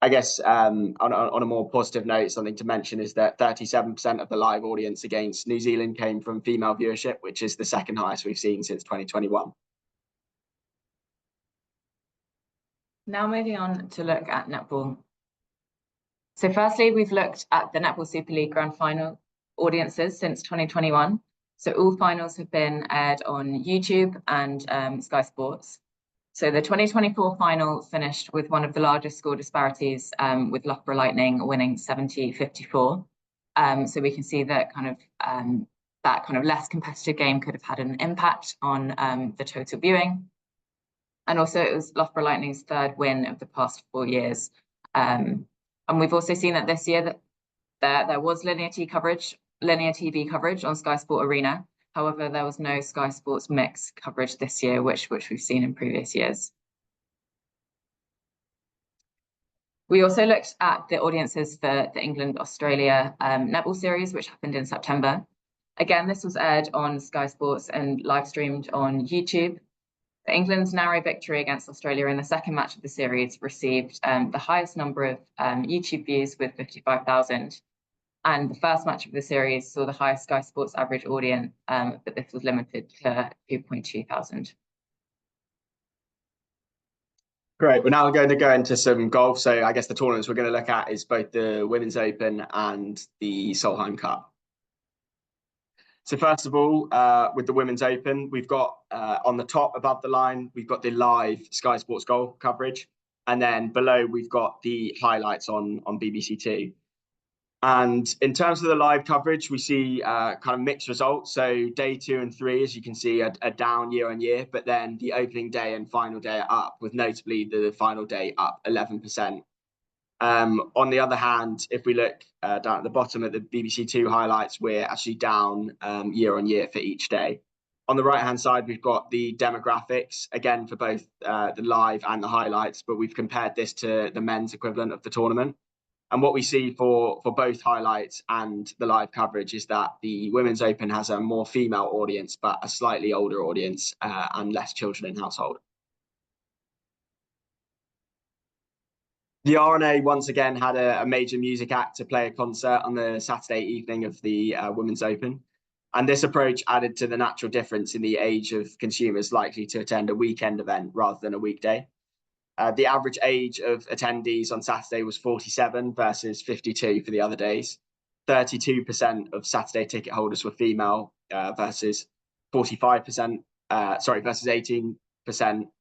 [SPEAKER 4] I guess on a more positive note, something to mention is that 37% of the live audience against New Zealand came from female viewership, which is the second highest we've seen since 2021.
[SPEAKER 5] Now moving on to look at netball. So firstly, we've looked at the Netball Super League Grand Final audiences since 2021. So all finals have been aired on YouTube and Sky Sports. So the 2024 final finished with one of the largest score disparities, with Loughborough Lightning winning 70-54. So we can see that kind of less competitive game could have had an impact on the total viewing. And also it was Loughborough Lightning's 3rd win of the past 4 years. And we've also seen that this year that there was linear TV coverage on Sky Sport Arena. However, there was no Sky Sports Mix coverage this year, which we've seen in previous years. We also looked at the audiences for the England-Australia netball series, which happened in September. Again, this was aired on Sky Sports and live streamed on YouTube. England's narrow victory against Australia in the second match of the series received the highest number of YouTube views, with 55,000. And the first match of the series saw the highest Sky Sports average audience, but this was limited to 2.2 thousand.
[SPEAKER 4] Great. We're now going to go into some golf. So I guess the tournaments we're going to look at is both the Women's Open and the Solheim Cup. So first of all, with the Women's Open, we've got on the top above the line, we've got the live Sky Sports golf coverage. And then below, we've got the highlights on BBC Two. And in terms of the live coverage, we see kind of mixed results. So day 2 and 3, as you can see, are down year on year, but then the opening day and final day are up, with notably the final day up 11%. On the other hand, if we look down at the bottom at the BBC Two highlights, we're actually down year on year for each day. On the right-hand side, we've got the demographics, again, for both the live and the highlights, but we've compared this to the men's equivalent of the tournament. And what we see for both highlights and the live coverage is that the Women's Open has a more female audience, but a slightly older audience and less children in household. The R&A once again had a major music act to play a concert on the Saturday evening of the Women's Open. And this approach added to the natural difference in the age of consumers likely to attend a weekend event rather than a weekday. The average age of attendees on Saturday was 47 versus 52 for the other days. 32% of Saturday ticket holders were female versus 45%, versus 18%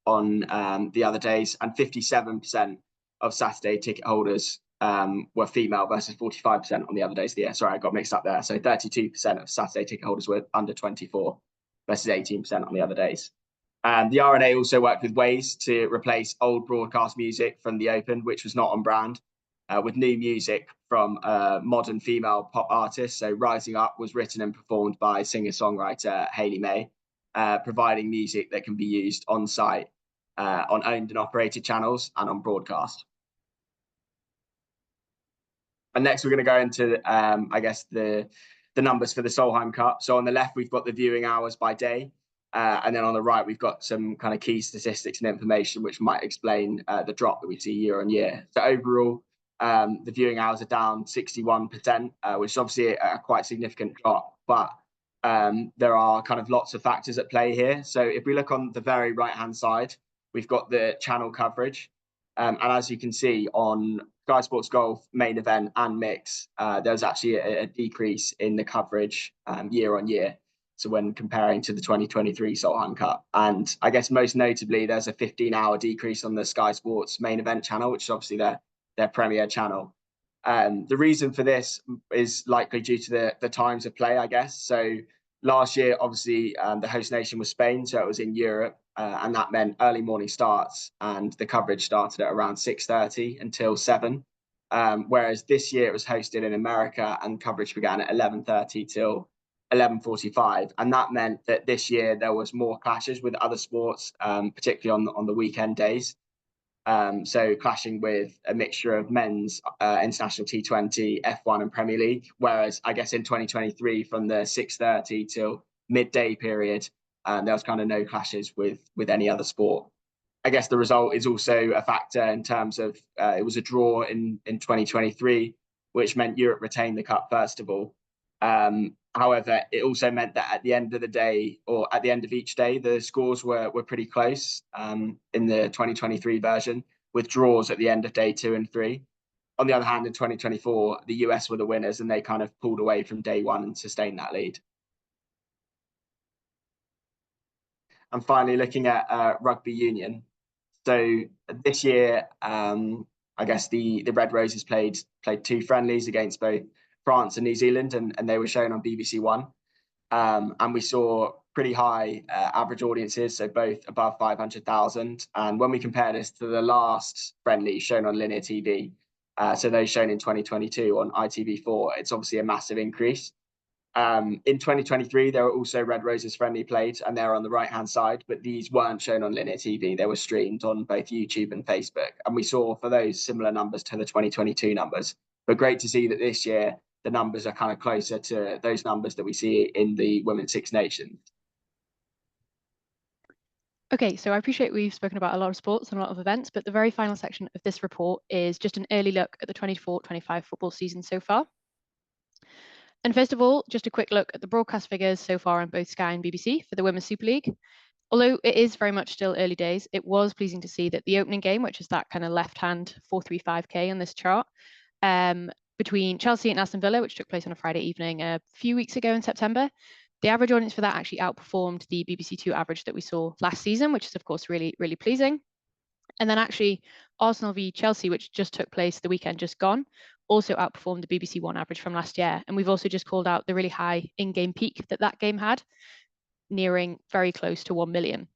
[SPEAKER 4] on the other days, and 57% of Saturday ticket holders were female versus 45% on the other days of the year. Sorry, I got mixed up there. So 32% of Saturday ticket holders were under 24 versus 18% on the other days. The R&A also worked with Waze to replace old broadcast music from the Open, which was not on brand, with new music from modern female pop artists. So Rising Up was written and performed by singer-songwriter Hayley May, providing music that can be used on site, on owned and operated channels, and on broadcast. And next, we're going to go into, I guess, the numbers for the Solheim Cup. So on the left, we've got the viewing hours by day. And then on the right, we've got some kind of key statistics and information which might explain the drop that we see year on year. So overall, the viewing hours are down 61%, which is obviously a quite significant drop. But there are kind of lots of factors at play here. So if we look on the very right-hand side, we've got the channel coverage. And as you can see on Sky Sports Golf, main event and mix, there's actually a decrease in the coverage year on year. So when comparing to the 2023 Solheim Cup, and I guess most notably, there's a 15-hour decrease on the Sky Sports main event channel, which is obviously their premier channel. The reason for this is likely due to the times of play, I guess. So last year, obviously, the host nation was Spain, so it was in Europe, and that meant early morning starts, and the coverage started at around 6:30 until 7. Whereas this year it was hosted in America, and coverage began at 11:30 till 11:45, and that meant that this year there was more clashes with other sports, particularly on the weekend days. So clashing with a mixture of men's international T20, F1 and Premier League, whereas I guess in 2023 from the 6:30 till midday period, there was kind of no clashes with any other sport. I guess the result is also a factor in terms of it was a draw in 2023, which meant Europe retained the cup first of all. However, it also meant that at the end of the day, or at the end of each day, the scores were pretty close in the 2023 version, with draws at the end of day 2 and 3. On the other hand, in 2024, the US were the winners, and they kind of pulled away from day 1 and sustained that lead. And finally, looking at rugby union. So this year, I guess the Red Roses played 2 friendlies against both France and New Zealand, and they were shown on BBC One. And we saw pretty high average audiences, so both above 500,000. And when we compare this to the last friendly shown on linear TV, so those shown in 2022 on ITV4, it's obviously a massive increase. In 2023, there were also Red Roses friendly played, and they're on the right-hand side, but these weren't shown on linear TV. They were streamed on both YouTube and Facebook. And we saw for those similar numbers to the 2022 numbers. But great to see that this year, the numbers are kind of closer to those numbers that we see in the Women's Six Nations.
[SPEAKER 2] Okay, so I appreciate we've spoken about a lot of sports and a lot of events, but the very final section of this report is just an early look at the 24-25 football season so far. And first of all, just a quick look at the broadcast figures so far on both Sky and BBC for the Women's Super League. Although it is very much still early days, it was pleasing to see that the opening game, which is that kind of left-hand 4-3-5K on this chart, between Chelsea and Aston Villa, which took place on a Friday evening a few weeks ago in September, the average audience for that actually outperformed the BBC Two average that we saw last season, which is of course really, really pleasing. And then actually Arsenal v Chelsea, which just took place the weekend just gone, also outperformed the BBC One average from last year. And we've also just called out the really high in-game peak that game had, nearing very close to 1 million.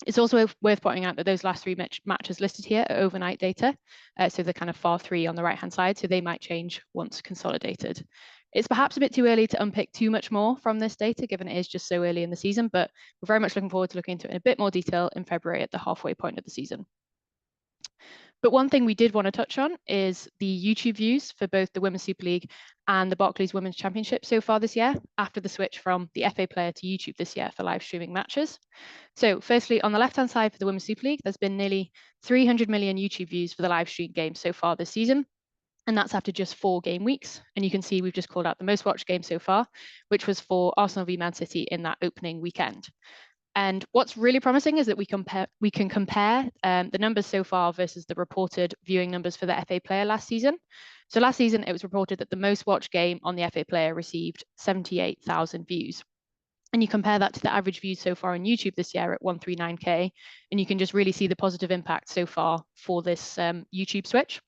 [SPEAKER 2] It's also worth pointing out that those last 3 matches listed here are overnight data. So they're kind of far 3 on the right-hand side, so they might change once consolidated. It's perhaps a bit too early to unpick too much more from this data, given it is just so early in the season, but we're very much looking forward to looking into it in a bit more detail in February at the halfway point of the season. But one thing we did want to touch on is the YouTube views for both the Women's Super League and the Barclays Women's Championship so far this year, after the switch from the FA Player to YouTube this year for live streaming matches. So firstly, on the left-hand side for the Women's Super League, there's been nearly 300 million YouTube views for the live stream game so far this season. And that's after just 4 game weeks. And you can see we've just called out the most watched game so far, which was for Arsenal v Man City in that opening weekend. And what's really promising is that we can compare the numbers so far versus the reported viewing numbers for the FA Player last season. So last season, it was reported that the most watched game on the FA Player received 78,000 views. And you compare that to the average views so far on YouTube this year at 139K, and you can just really see the positive impact so far for this YouTube switch.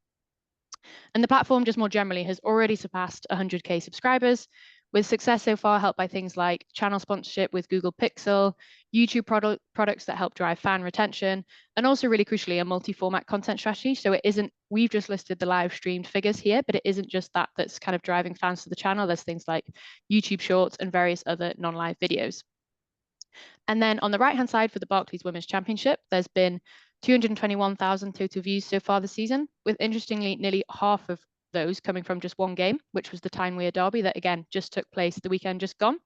[SPEAKER 2] And the platform just more generally has already surpassed 100K subscribers, with success so far helped by things like channel sponsorship with Google Pixel, YouTube products that help drive fan retention, and also really crucially, a multi-format content strategy. So it isn't, we've just listed the live streamed figures here, but it isn't just that that's kind of driving fans to the channel. There's things like YouTube Shorts and various other non-live videos. And then on the right-hand side for the Barclays Women's Championship, there's been 221,000 total views so far this season, with interestingly nearly half of those coming from just one game, which was the Tyne-Wear Derby that again just took place the weekend just gone.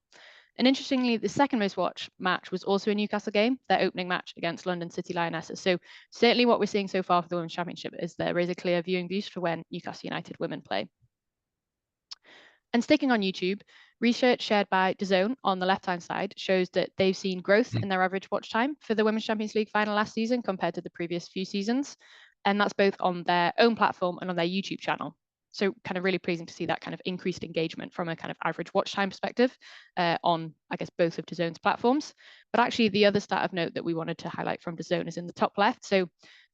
[SPEAKER 2] And interestingly, the second most watched match was also a Newcastle game, their opening match against London City Lionesses. So certainly what we're seeing so far for the Women's Championship is there is a clear viewing boost for when Newcastle United women play. And sticking on YouTube, research shared by DAZN on the left-hand side shows that they've seen growth in their average watch time for the Women's Champions League final last season compared to the previous few seasons. and that's both on their own platform and on their YouTube channel. So kind of really pleasing to see that kind of increased engagement from a kind of average watch time perspective on, I guess, both of DAZN's platforms. But actually the other stat of note that we wanted to highlight from DAZN is in the top left. So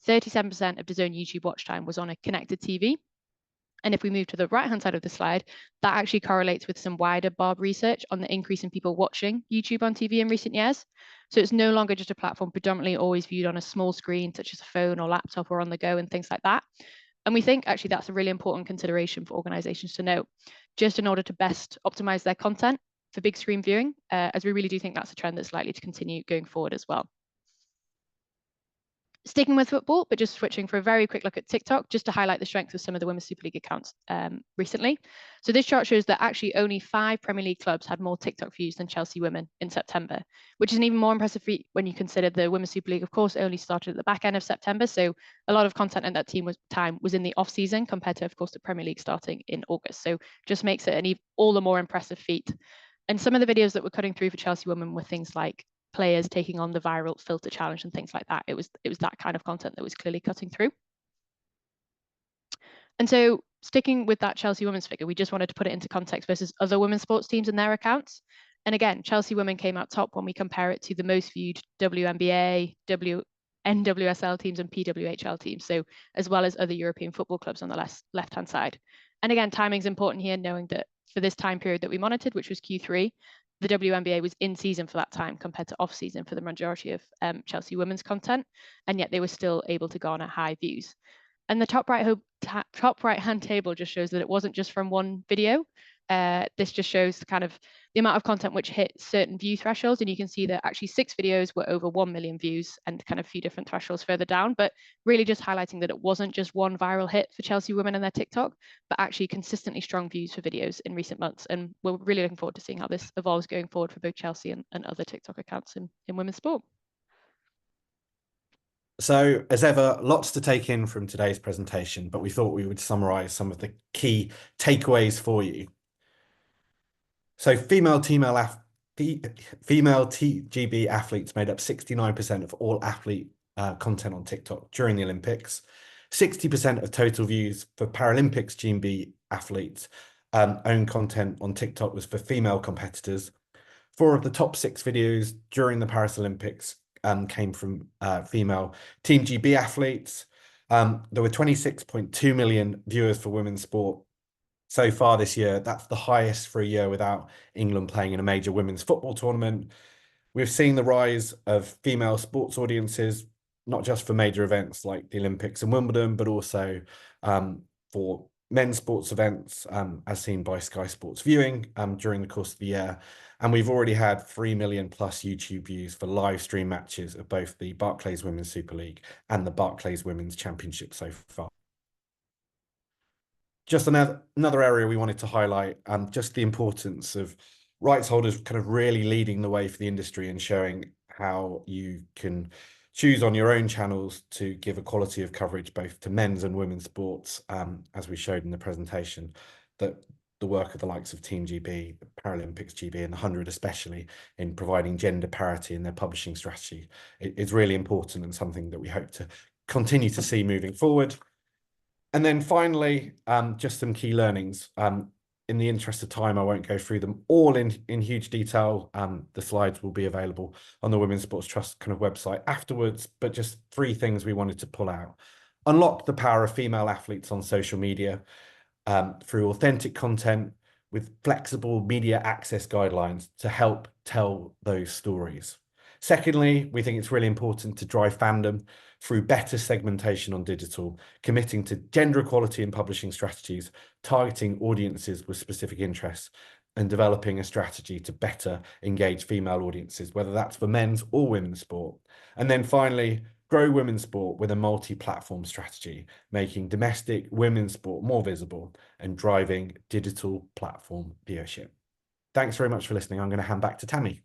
[SPEAKER 2] 37% of DAZN YouTube watch time was on a connected TV. And if we move to the right-hand side of the slide, that actually correlates with some wider Barb research on the increase in people watching YouTube on TV in recent years. So it's no longer just a platform predominantly always viewed on a small screen, such as a phone or laptop or on the go and things like that. And we think actually that's a really important consideration for organizations to note, just in order to best optimize their content for big screen viewing, as we really do think that's a trend that's likely to continue going forward as well. Sticking with football, but just switching for a very quick look at TikTok, just to highlight the strength of some of the Women's Super League accounts recently. So this chart shows that actually only 5 Premier League clubs had more TikTok views than Chelsea Women in September, which is an even more impressive feat when you consider the Women's Super League, of course, only started at the back end of September. So a lot of content in that time was in the off season compared to, of course, the Premier League starting in August. So just makes it an all the more impressive feat. And some of the videos that were cutting through for Chelsea Women were things like players taking on the viral filter challenge and things like that. It was that kind of content that was clearly cutting through. And so sticking with that Chelsea Women's figure, we just wanted to put it into context versus other women's sports teams and their accounts. And again, Chelsea Women came out top when we compare it to the most viewed WNBA, NWSL teams and PWHL teams, so as well as other European football clubs on the left-hand side. And again, timing is important here, knowing that for this time period that we monitored, which was Q3, the WNBA was in season for that time compared to off season for the majority of Chelsea Women's content, and yet they were still able to garner high views. And the top right-hand table just shows that it wasn't just from one video. This just shows kind of the amount of content which hit certain view thresholds, and you can see that actually 6 videos were over 1 million views and kind of a few different thresholds further down, but really just highlighting that it wasn't just one viral hit for Chelsea Women and their TikTok, but actually consistently strong views for videos in recent months. And we're really looking forward to seeing how this evolves going forward for both Chelsea and other TikTok accounts in women's sport.
[SPEAKER 3] So, as ever, lots to take in from today's presentation, but we thought we would summarize some of the key takeaways for you. So female TGB athletes made up 69% of all athlete content on TikTok during the Olympics. 60% of total views for Paralympics GB athletes own content on TikTok was for female competitors. 4 of the top 6 videos during the Paris Olympics came from female Team GB athletes. There were 26.2 million viewers for women's sport so far this year. That's the highest for a year without England playing in a major women's football tournament. We've seen the rise of female sports audiences, not just for major events like the Olympics and Wimbledon, but also for men's sports events, as seen by Sky Sports Viewing during the course of the year. And we've already had 3 million plus YouTube views for live stream matches of both the Barclays Women's Super League and the Barclays Women's Championship so far. Just another area we wanted to highlight, just the importance of rights holders kind of really leading the way for the industry and showing how you can choose on your own channels to give a quality of coverage both to men's and women's sports, as we showed in the presentation, that the work of the likes of Team GB, the Paralympics GB and the 100 especially in providing gender parity in their publishing strategy is really important and something that we hope to continue to see moving forward. And then finally, just some key learnings. In the interest of time, I won't go through them all in huge detail. The slides will be available on the Women's Sports Trust kind of website afterwards, but just 3 things we wanted to pull out. Unlock the power of female athletes on social media through authentic content with flexible media access guidelines to help tell those stories. Secondly, we think it's really important to drive fandom through better segmentation on digital, committing to gender equality in publishing strategies, targeting audiences with specific interests, and developing a strategy to better engage female audiences, whether that's for men's or women's sport. And then finally, grow women's sport with a multi-platform strategy, making domestic women's sport more visible and driving digital platform viewership. Thanks very much for listening. I'm going to hand back to Tammy.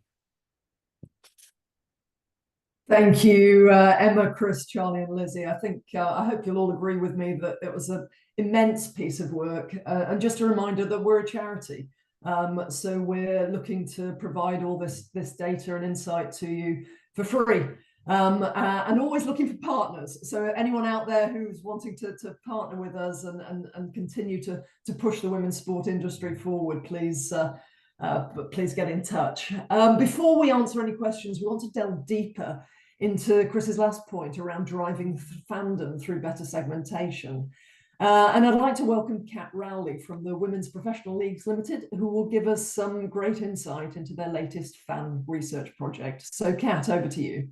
[SPEAKER 1] Thank you, Emma, Chris, Charlie and Lizzie. I think I hope you'll all agree with me that it was an immense piece of work. And just a reminder that we're a charity. So we're looking to provide all this data and insight to you for free. and always looking for partners. So anyone out there who's wanting to partner with us and continue to push the women's sport industry forward, please get in touch. Before we answer any questions, we want to delve deeper into Chris's last point around driving fandom through better segmentation. And I'd like to welcome Kat Rowley from the Women's Professional Leagues Limited, who will give us some great insight into their latest fan research project. So Kat, over to you.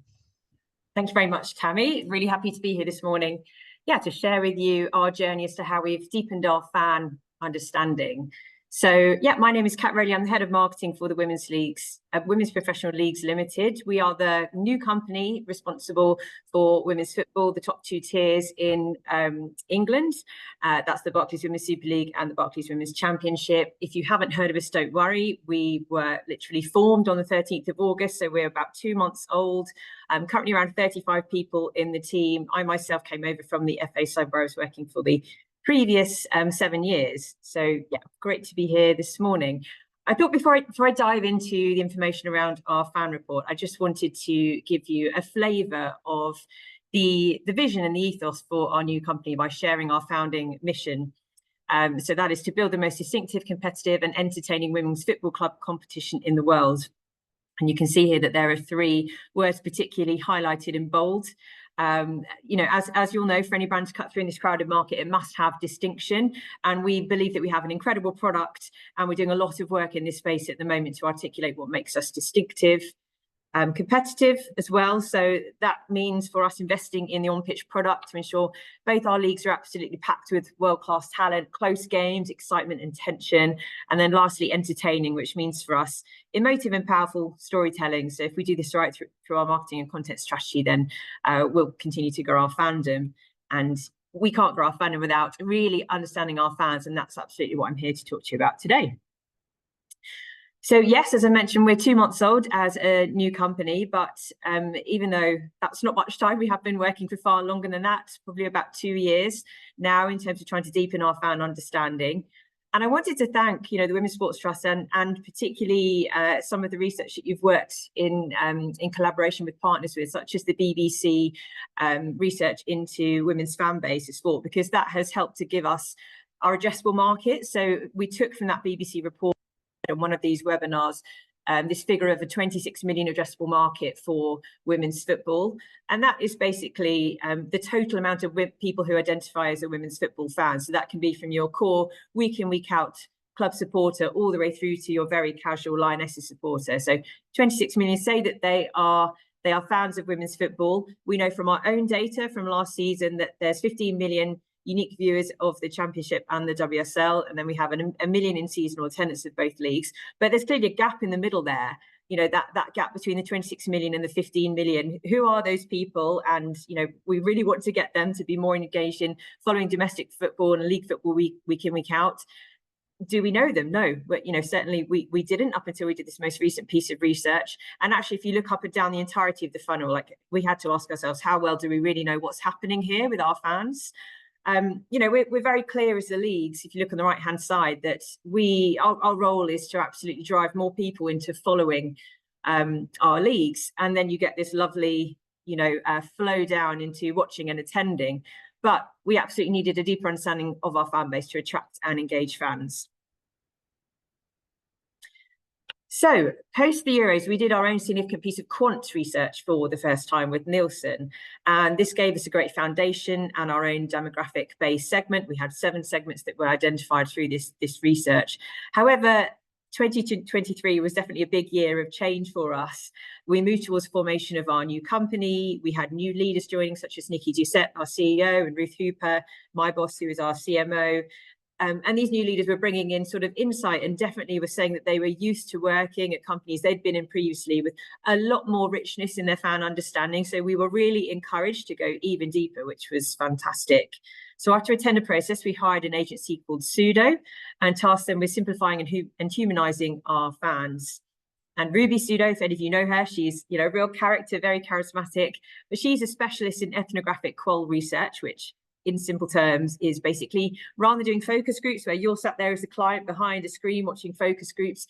[SPEAKER 6] Thank you very much, Tammy. Really happy to be here this morning. Yeah, to share with you our journey as to how we've deepened our fan understanding. So yeah, my name is Kat Rowley. I'm the head of marketing for the Women's Professional Leagues Limited. We are the new company responsible for women's football, the top two tiers in England. That's the Barclays Women's Super League and the Barclays Women's Championship. If you haven't heard of us, don't worry. We were literally formed on the 13th of August, so we're about 2 months old. Currently around 35 people in the team. I myself came over from the FA side where I was working for the previous 7 years. So yeah, great to be here this morning. I thought before I dive into the information around our fan report, I just wanted to give you a flavour of the vision and the ethos for our new company by sharing our founding mission. So that is to build the most distinctive, competitive and entertaining women's football club competition in the world. And you can see here that there are 3 words particularly highlighted in bold. You know, as you'll know, for any brand to cut through in this crowded market, it must have distinction. And we believe that we have an incredible product, and we're doing a lot of work in this space at the moment to articulate what makes us distinctive. Competitive as well. So that means for us investing in the on-pitch product to ensure both our leagues are absolutely packed with world-class talent, close games, excitement and tension. And then lastly, entertaining, which means for us emotive and powerful storytelling. So if we do this right through our marketing and content strategy, then we'll continue to grow our fandom. And we can't grow our fandom without really understanding our fans. And that's absolutely what I'm here to talk to you about today. So yes, as I mentioned, we're 2 months old as a new company, but even though that's not much time, we have been working for far longer than that, probably about 2 years now in terms of trying to deepen our fan understanding. And I wanted to thank, you know, the Women's Sports Trust and particularly some of the research that you've worked in collaboration with partners with, such as the BBC research into women's fan base of sport, because that has helped to give us our addressable market. So we took from that BBC report in one of these webinars, this figure of a 26 million addressable market for women's football. And that is basically the total amount of people who identify as a women's football fan. So that can be from your core week in, week out club supporter all the way through to your very casual Lionesses supporter. So 26 million say that they are fans of women's football. We know from our own data from last season that there's 15 million unique viewers of the Championship and the WSL, and then we have a million in seasonal attendance of both leagues. But there's clearly a gap in the middle there, you know, that gap between the 26 million and the 15 million. Who are those people? And, you know, we really want to get them to be more engaged in following domestic football and league football week in, week out. Do we know them? No, but, you know, certainly we didn't up until we did this most recent piece of research. And actually, if you look up and down the entirety of the funnel, like, we had to ask ourselves, how well do we really know what's happening here with our fans? You know, we're very clear as the leagues, if you look on the right hand side, that our role is to absolutely drive more people into following our leagues, and then you get this lovely, you know, flow down into watching and attending. But we absolutely needed a deeper understanding of our fan base to attract and engage fans. So post the Euros, we did our own significant piece of quant research for the first time with Nielsen. And this gave us a great foundation and our own demographic-based segment. We had 7 segments that were identified through this research. However, 2023 was definitely a big year of change for us. We moved towards formation of our new company. We had new leaders joining, such as Nikki Doucette, our CEO, and Ruth Hooper, my boss, who is our CMO. And these new leaders were bringing in sort of insight, and definitely were saying that they were used to working at companies they'd been in previously with a lot more richness in their fan understanding. So we were really encouraged to go even deeper, which was fantastic. So after a tender process, we hired an agency called Pseudo and tasked them with simplifying and humanizing our fans. And Ruby Pseudo, if any of you know her, she's, you know, a real character, very charismatic, but she's a specialist in ethnographic qual research, which in simple terms is basically, rather than doing focus groups where you're sat there as a client behind a screen watching focus groups,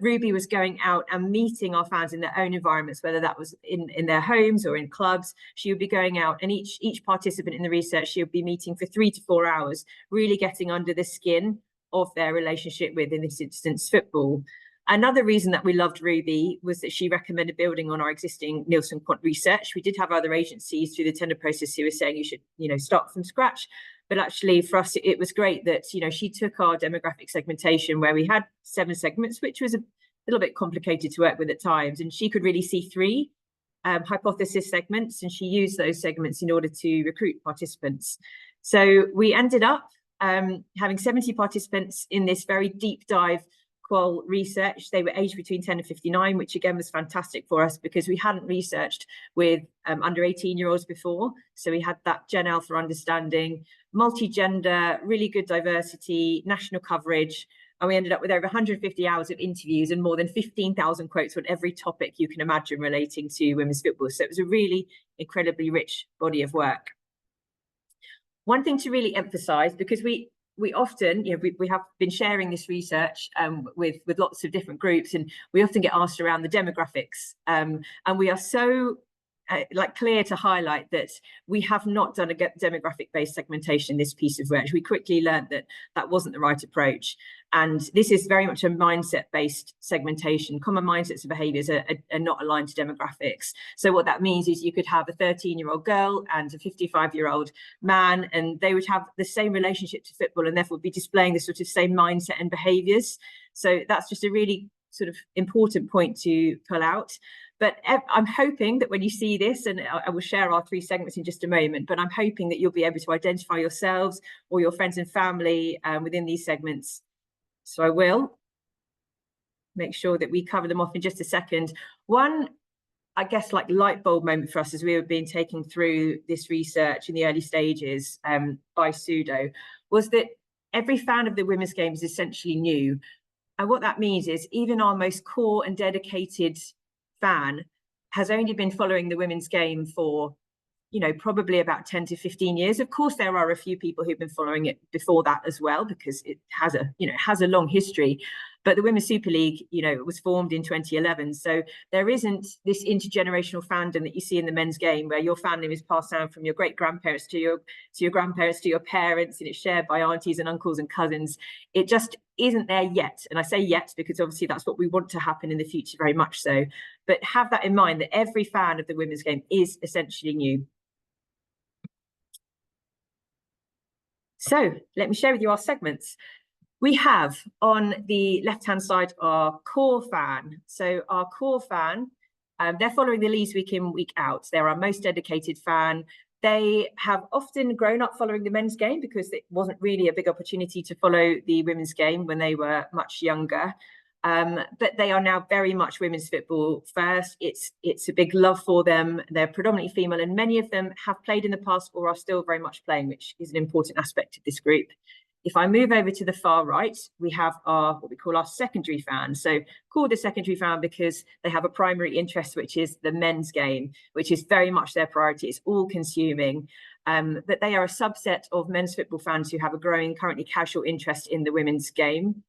[SPEAKER 6] Ruby was going out and meeting our fans in their own environments, whether that was in their homes or in clubs. She would be going out, and each participant in the research, she would be meeting for 3 to 4 hours, really getting under the skin of their relationship with, in this instance, football. Another reason that we loved Ruby was that she recommended building on our existing Nielsen Quant research. We did have other agencies through the tender process who were saying you should, start from scratch. But actually for us, it was great that, she took our demographic segmentation where we had 7 segments, which was a little bit complicated to work with at times. And she could really see 3 hypothesis segments, and she used those segments in order to recruit participants. So we ended up having 70 participants in this very deep dive qual research. They were aged between 10 and 59, which again was fantastic for us because we hadn't researched with under 18-year-olds before. So we had that Gen Alpha understanding, multi-gender, really good diversity, national coverage. And we ended up with over 150 hours of interviews and more than 15,000 quotes on every topic you can imagine relating to women's football. So it was a really incredibly rich body of work. One thing to really emphasize, because we often, we have been sharing this research with lots of different groups, and we often get asked around the demographics. And we are so clear to highlight that we have not done a demographic-based segmentation in this piece of work. We quickly learned that that wasn't the right approach. And this is very much a mindset-based segmentation. Common mindsets and behaviours are not aligned to demographics. So what that means is you could have a 13-year-old girl and a 55-year-old man, and they would have the same relationship to football and therefore be displaying the sort of same mindset and behaviours. So that's just a really sort of important point to pull out. But I'm hoping that when you see this, and I will share our 3 segments in just a moment, but I'm hoping that you'll be able to identify yourselves or your friends and family within these segments. So I will make sure that we cover them off in just a second. One, I guess, light bulb moment for us as we were being taken through this research in the early stages by Pseudo was that every fan of the women's game is essentially new. And what that means is even our most core and dedicated fan has only been following the women's game for, probably about 10 to 15 years. Of course, there are a few people who've been following it before that as well, because it has a long history. But the Women's Super League, it was formed in 2011. So there isn't this intergenerational fandom that you see in the men's game, where your fandom is passed down from your great grandparents to your grandparents to your parents, and it's shared by aunties and uncles and cousins. It just isn't there yet. And I say yet because obviously that's what we want to happen in the future, very much so. But have that in mind, that every fan of the women's game is essentially new. So let me share with you our segments. We have on the left-hand side our core fan. So our core fan, they're following the leagues week in, week out. They're our most dedicated fan. They have often grown up following the men's game because it wasn't really a big opportunity to follow the women's game when they were much younger. But they are now very much women's football first. It's a big love for them. They're predominantly female, and many of them have played in the past or are still very much playing, which is an important aspect of this group. If I move over to the far right, we have what we call our secondary fans. So called the secondary fan because they have a primary interest, which is the men's game, which is very much their priority. It's all consuming. But they are a subset of men's football fans who have a growing, currently casual interest in the women's game.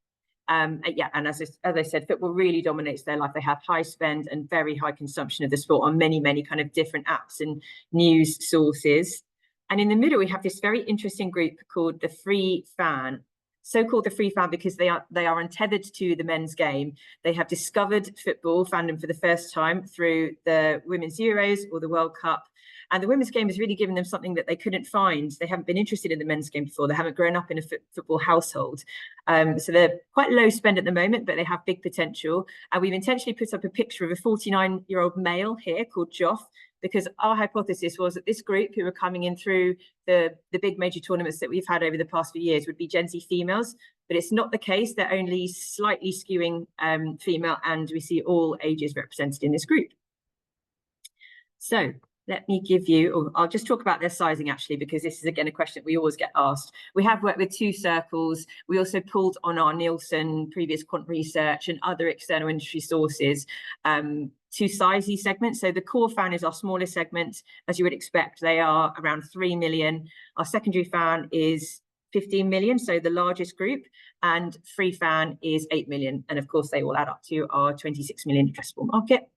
[SPEAKER 6] And as I said, football really dominates their life. They have high spend and very high consumption of the sport on many, many kind of different apps and news sources. And in the middle, we have this very interesting group called the Free Fan. So called the Free Fan because they are untethered to the men's game. They have discovered football fandom for the first time through the Women's Euros or the World Cup. And the women's game has really given them something that they couldn't find. They haven't been interested in the men's game before. They haven't grown up in a football household. So they're quite low spend at the moment, but they have big potential. And we've intentionally put up a picture of a 49-year-old male here called Joff, because our hypothesis was that this group who were coming in through the big major tournaments that we've had over the past few years would be Gen Z females, but it's not the case. They're only slightly skewing female, and we see all ages represented in this group. So let me give you, or I'll just talk about their sizing actually, because this is again a question we always get asked. We have worked with 2 circles. We also pulled on our Nielsen previous quant research and other external industry sources to size these segments. So the core fan is our smallest segment, as you would expect. They are around 3 million. Our secondary fan is 15 million, so the largest group, and Free Fan is 8 million. And of course, they all add up to our 26 million addressable market.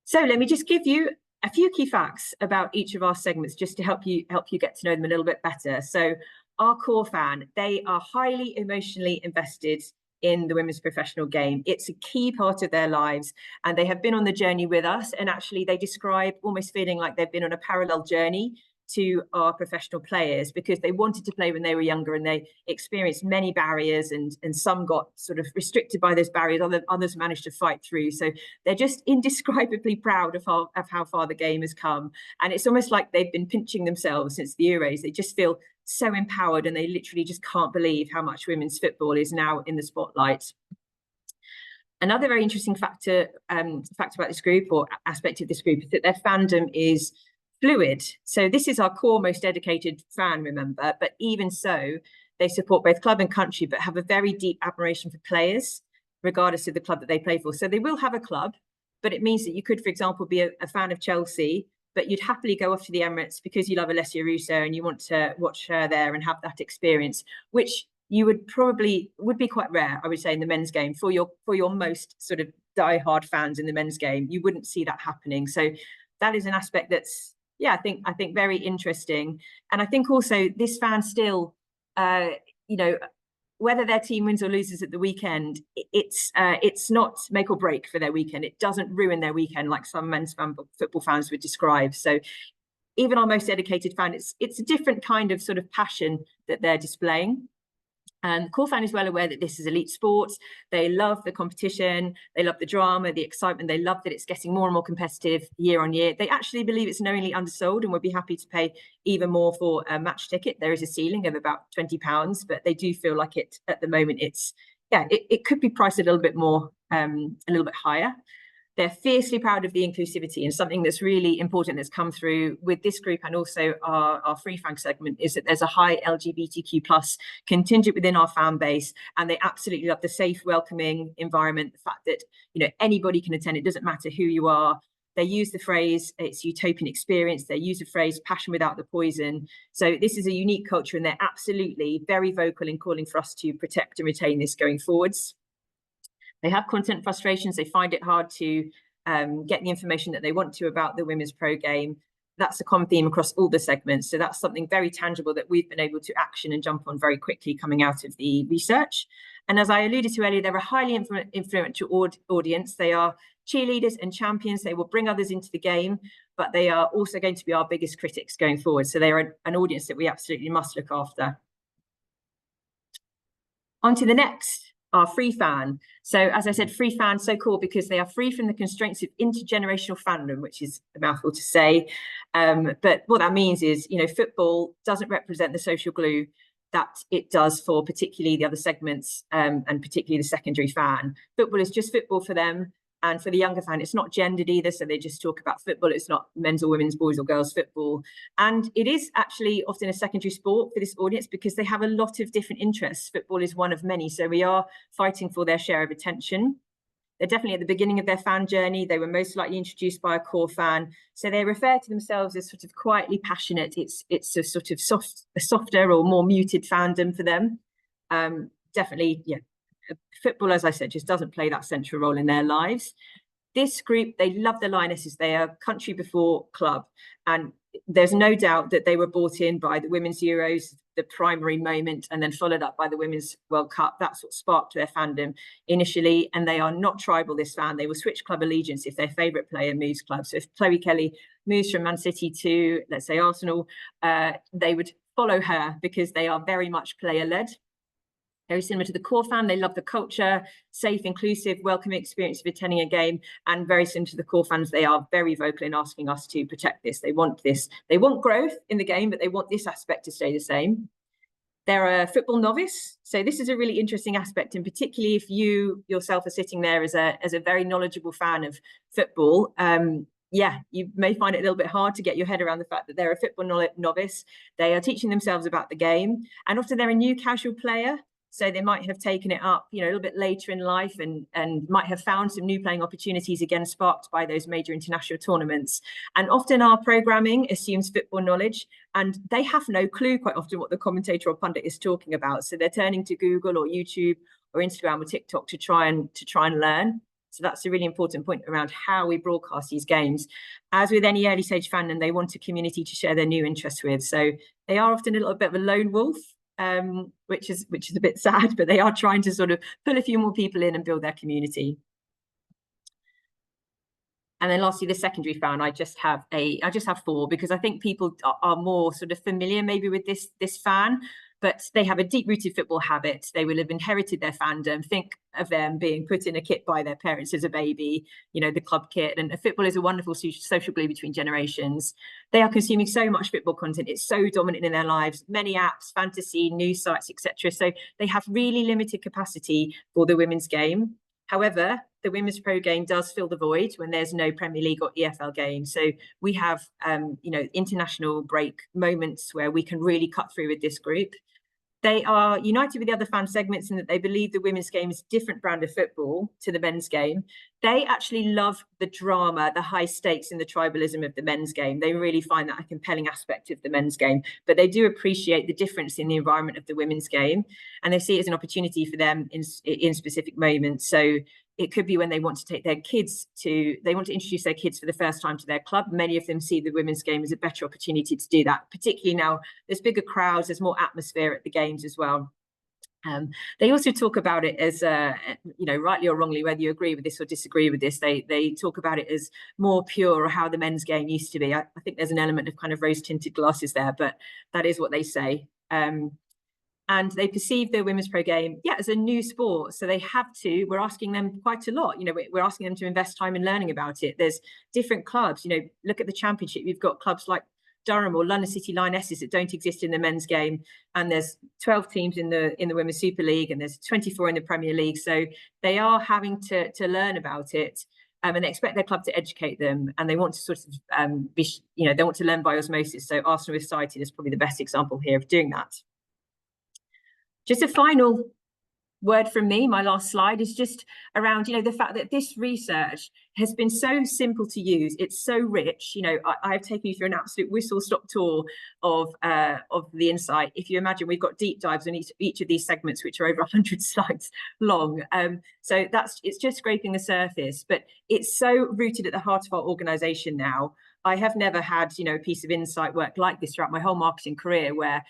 [SPEAKER 6] So let me just give you a few key facts about each of our segments, just to help you get to know them a little bit better. So our core fan, they are highly emotionally invested in the women's professional game. It's a key part of their lives, and they have been on the journey with us. And actually, they describe almost feeling like they've been on a parallel journey to our professional players, because they wanted to play when they were younger and they experienced many barriers, and some got sort of restricted by those barriers, others managed to fight through. So they're just indescribably proud of how far the game has come. And it's almost like they've been pinching themselves since the Euros. They just feel so empowered, and they literally just can't believe how much women's football is now in the spotlight. Another very interesting fact about this group, or aspect of this group, is that their fandom is fluid. So this is our core, most dedicated fan, remember, but even so, they support both club and country, but have a very deep admiration for players, regardless of the club that they play for. So they will have a club, but it means that you could, for example, be a fan of Chelsea, but you'd happily go off to the Emirates because you love Alessia Russo and you want to watch her there and have that experience, which you would be quite rare, I would say, in the men's game. For your most sort of diehard fans in the men's game, you wouldn't see that happening. So that is an aspect that's, yeah, I think very interesting. And I think also this fan still, whether their team wins or loses at the weekend, it's not make or break for their weekend. It doesn't ruin their weekend like some men's football fans would describe. So even our most dedicated fan, it's a different kind of sort of passion that they're displaying. And the core fan is well aware that this is elite sports. They love the competition, they love the drama, the excitement. They love that it's getting more and more competitive year on year. They actually believe it's knowingly undersold and would be happy to pay even more for a match ticket. There is a ceiling of about £20, but they do feel like it at the moment. It could be priced a little bit more, a little bit higher. They're fiercely proud of the inclusivity, and something that's really important that's come through with this group and also our Free Fan segment is that there's a high LGBTQ+ contingent within our fan base, and they absolutely love the safe, welcoming environment, the fact that anybody can attend. It doesn't matter who you are. They use the phrase, it's utopian experience. They use the phrase passion without the poison. So this is a unique culture, and they're absolutely very vocal in calling for us to protect and retain this going forwards. They have content frustrations. They find it hard to get the information that they want to about the women's pro game. That's a common theme across all the segments. So that's something very tangible that we've been able to action and jump on very quickly coming out of the research. And as I alluded to earlier, they're a highly influential audience. They are cheerleaders and champions. They will bring others into the game, but they are also going to be our biggest critics going forward. So they are an audience that we absolutely must look after. On to the next. Our Free Fan. So as I said, Free Fan, so cool because they are free from the constraints of intergenerational fandom, which is a mouthful to say. But what that means is, football doesn't represent the social glue that it does for particularly the other segments and particularly the secondary fan. Football is just football for them. And for the younger fan, it's not gendered either. So they just talk about football. It's not men's or women's, boys or girls football. And it is actually often a secondary sport for this audience because they have a lot of different interests. Football is one of many. So we are fighting for their share of attention. They're definitely at the beginning of their fan journey. They were most likely introduced by a core fan. So they refer to themselves as sort of quietly passionate. It's a sort of softer or more muted fandom for them. Definitely, yeah. Football, as I said, just doesn't play that central role in their lives. This group, they love the Lionesses. They are country before club. And there's no doubt that they were brought in by the Women's Euros, the primary moment, and then followed up by the Women's World Cup. That's what sparked their fandom initially. And they are not tribal, this fan. They will switch club allegiance if their favourite player moves club. So if Chloe Kelly moves from Man City to, let's say, Arsenal, they would follow her because they are very much player-led. Very similar to the core fan. They love the culture, safe, inclusive, welcoming experience of attending a game. And very similar to the core fans, they are very vocal in asking us to protect this. They want this. They want growth in the game, but they want this aspect to stay the same. They're a football novice. So this is a really interesting aspect, and particularly if you yourself are sitting there as a very knowledgeable fan of football, you may find it a little bit hard to get your head around the fact that they're a football novice. They are teaching themselves about the game, and often they're a new casual player. So they might have taken it up, you know, a little bit later in life and might have found some new playing opportunities, again, sparked by those major international tournaments. And often our programming assumes football knowledge, and they have no clue quite often what the commentator or pundit is talking about. So they're turning to Google or YouTube or Instagram or TikTok to try and learn. So that's a really important point around how we broadcast these games. As with any early stage fandom, they want a community to share their new interests with. So they are often a little bit of a lone wolf, which is a bit sad, but they are trying to sort of pull a few more people in and build their community. And then lastly, the secondary fan, I just have 4, because I think people are more sort of familiar maybe with this fan, but they have a deep-rooted football habit. They will have inherited their fandom. Think of them being put in a kit by their parents as a baby, you know, the club kit. And football is a wonderful social glue between generations. They are consuming so much football content. It's so dominant in their lives, many apps, fantasy, news sites, etc. So they have really limited capacity for the women's game. However, the Women's Pro game does fill the void when there's no Premier League or EFL game. So we have, you know, international break moments where we can really cut through with this group. They are united with the other fan segments in that they believe the women's game is a different brand of football to the men's game. They actually love the drama, the high stakes and the tribalism of the men's game. They really find that a compelling aspect of the men's game, but they do appreciate the difference in the environment of the women's game, and they see it as an opportunity for them in specific moments. So it could be when they want to take their kids they want to introduce their kids for the first time to their club. Many of them see the women's game as a better opportunity to do that, particularly now there's bigger crowds, there's more atmosphere at the games as well. They also talk about it as, you know, rightly or wrongly, whether you agree with this or disagree with this, they talk about it as more pure, or how the men's game used to be. I think there's an element of kind of rose-tinted glasses there, but that is what they say. And they perceive the Women's Pro game, as a new sport. So we're asking them quite a lot. You know, we're asking them to invest time in learning about it. There's different clubs, you know, look at the Championship. You've got clubs like Durham or London City Lionesses that don't exist in the men's game. And there's 12 teams in the Women's Super League, and there's 24 in the Premier League. So they are having to learn about it. And they expect their club to educate them, and they want to sort of they want to learn by osmosis. So Arsenal Society is probably the best example here of doing that. Just a final word from me, my last slide, is just around, you know, the fact that this research has been so simple to use. It's so rich. You know, I've taken you through an absolute whistle-stop tour of the insight. If you imagine, we've got deep dives on each of these segments, which are over 100 slides long. So it's just scraping the surface, but it's so rooted at the heart of our organisation now. I have never had, you know, a piece of insight work like this throughout my whole marketing career, where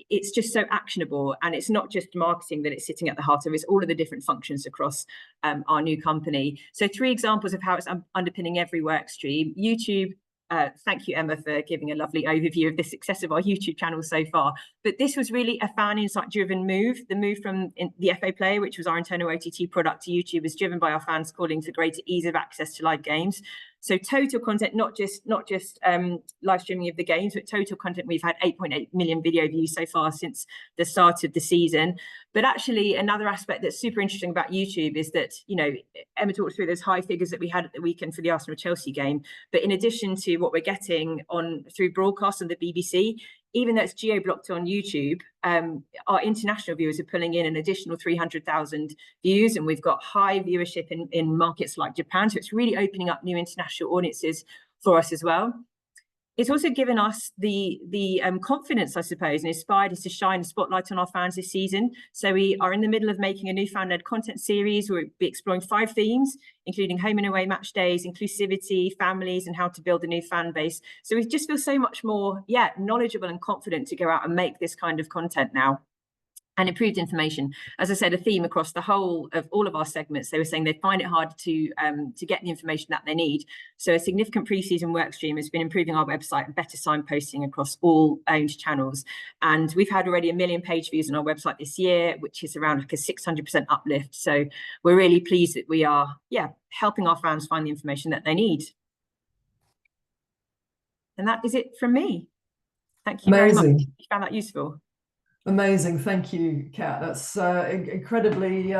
[SPEAKER 6] it's just so actionable, and it's not just marketing that it's sitting at the heart of, it's all of the different functions across our new company. So 3 examples of how it's underpinning every work stream. YouTube. Thank you, Emma, for giving a lovely overview of the success of our YouTube channel so far. But this was really a fan insight driven move. The move from the FA Player, which was our internal OTT product, to YouTube was driven by our fans calling for greater ease of access to live games. So total content, not just live streaming of the games, but total content. We've had 8.8 million video views so far since the start of the season. But actually, another aspect that's super interesting about YouTube is that, you know, Emma talked through those high figures that we had at the weekend for the Arsenal-Chelsea game. But in addition to what we're getting through broadcast on the BBC, even though it's geo-blocked on YouTube, our international viewers are pulling in an additional 300,000 views, and we've got high viewership in markets like Japan. So it's really opening up new international audiences for us as well. It's also given us the confidence, I suppose, and inspired us to shine a spotlight on our fans this season. So we are in the middle of making a new fan-led content series. We'll be exploring 5 themes, including home and away match days, inclusivity, families, and how to build a new fan base. So we just feel so much more, knowledgeable and confident to go out and make this kind of content now. And improved information, as I said, a theme across the whole of all of our segments. They were saying they find it hard to get the information that they need. So a significant pre-season work stream has been improving our website and better signposting across all owned channels. And we've had already 1 million page views on our website this year, which is around like a 600% uplift. So we're really pleased that we are, helping our fans find the information that they need. And that is it from me. Thank you very much. If you found that useful.
[SPEAKER 1] Amazing, thank you, Kat. That's incredibly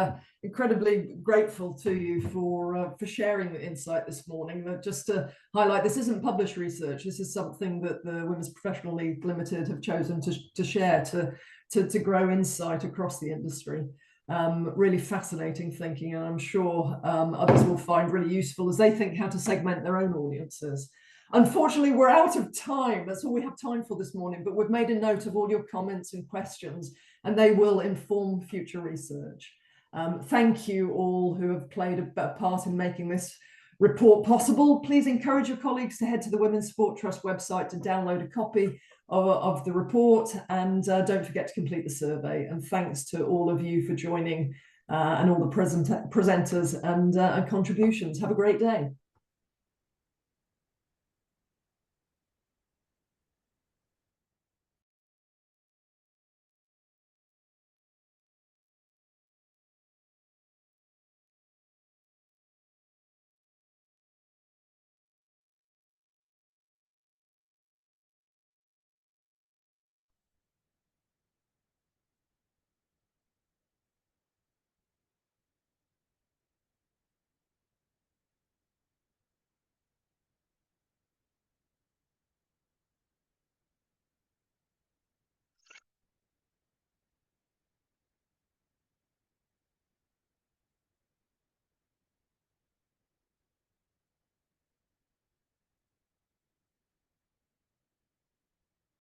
[SPEAKER 1] grateful to you for sharing the insight this morning. Just to highlight, this isn't published research. This is something that the Women's Professional League Limited have chosen to share to to grow insight across the industry. Really fascinating thinking, and I'm sure others will find really useful as they think how to segment their own audiences. Unfortunately, we're out of time. That's all we have time for this morning, but we've made a note of all your comments and questions, and they will inform future research. Thank you all who have played a part in making this report possible. Please encourage your colleagues to head to the Women's Sport Trust website to download a copy of the report, and don't forget to complete the survey. And thanks to all of you for joining and all the presenters and contributions. Have a great day.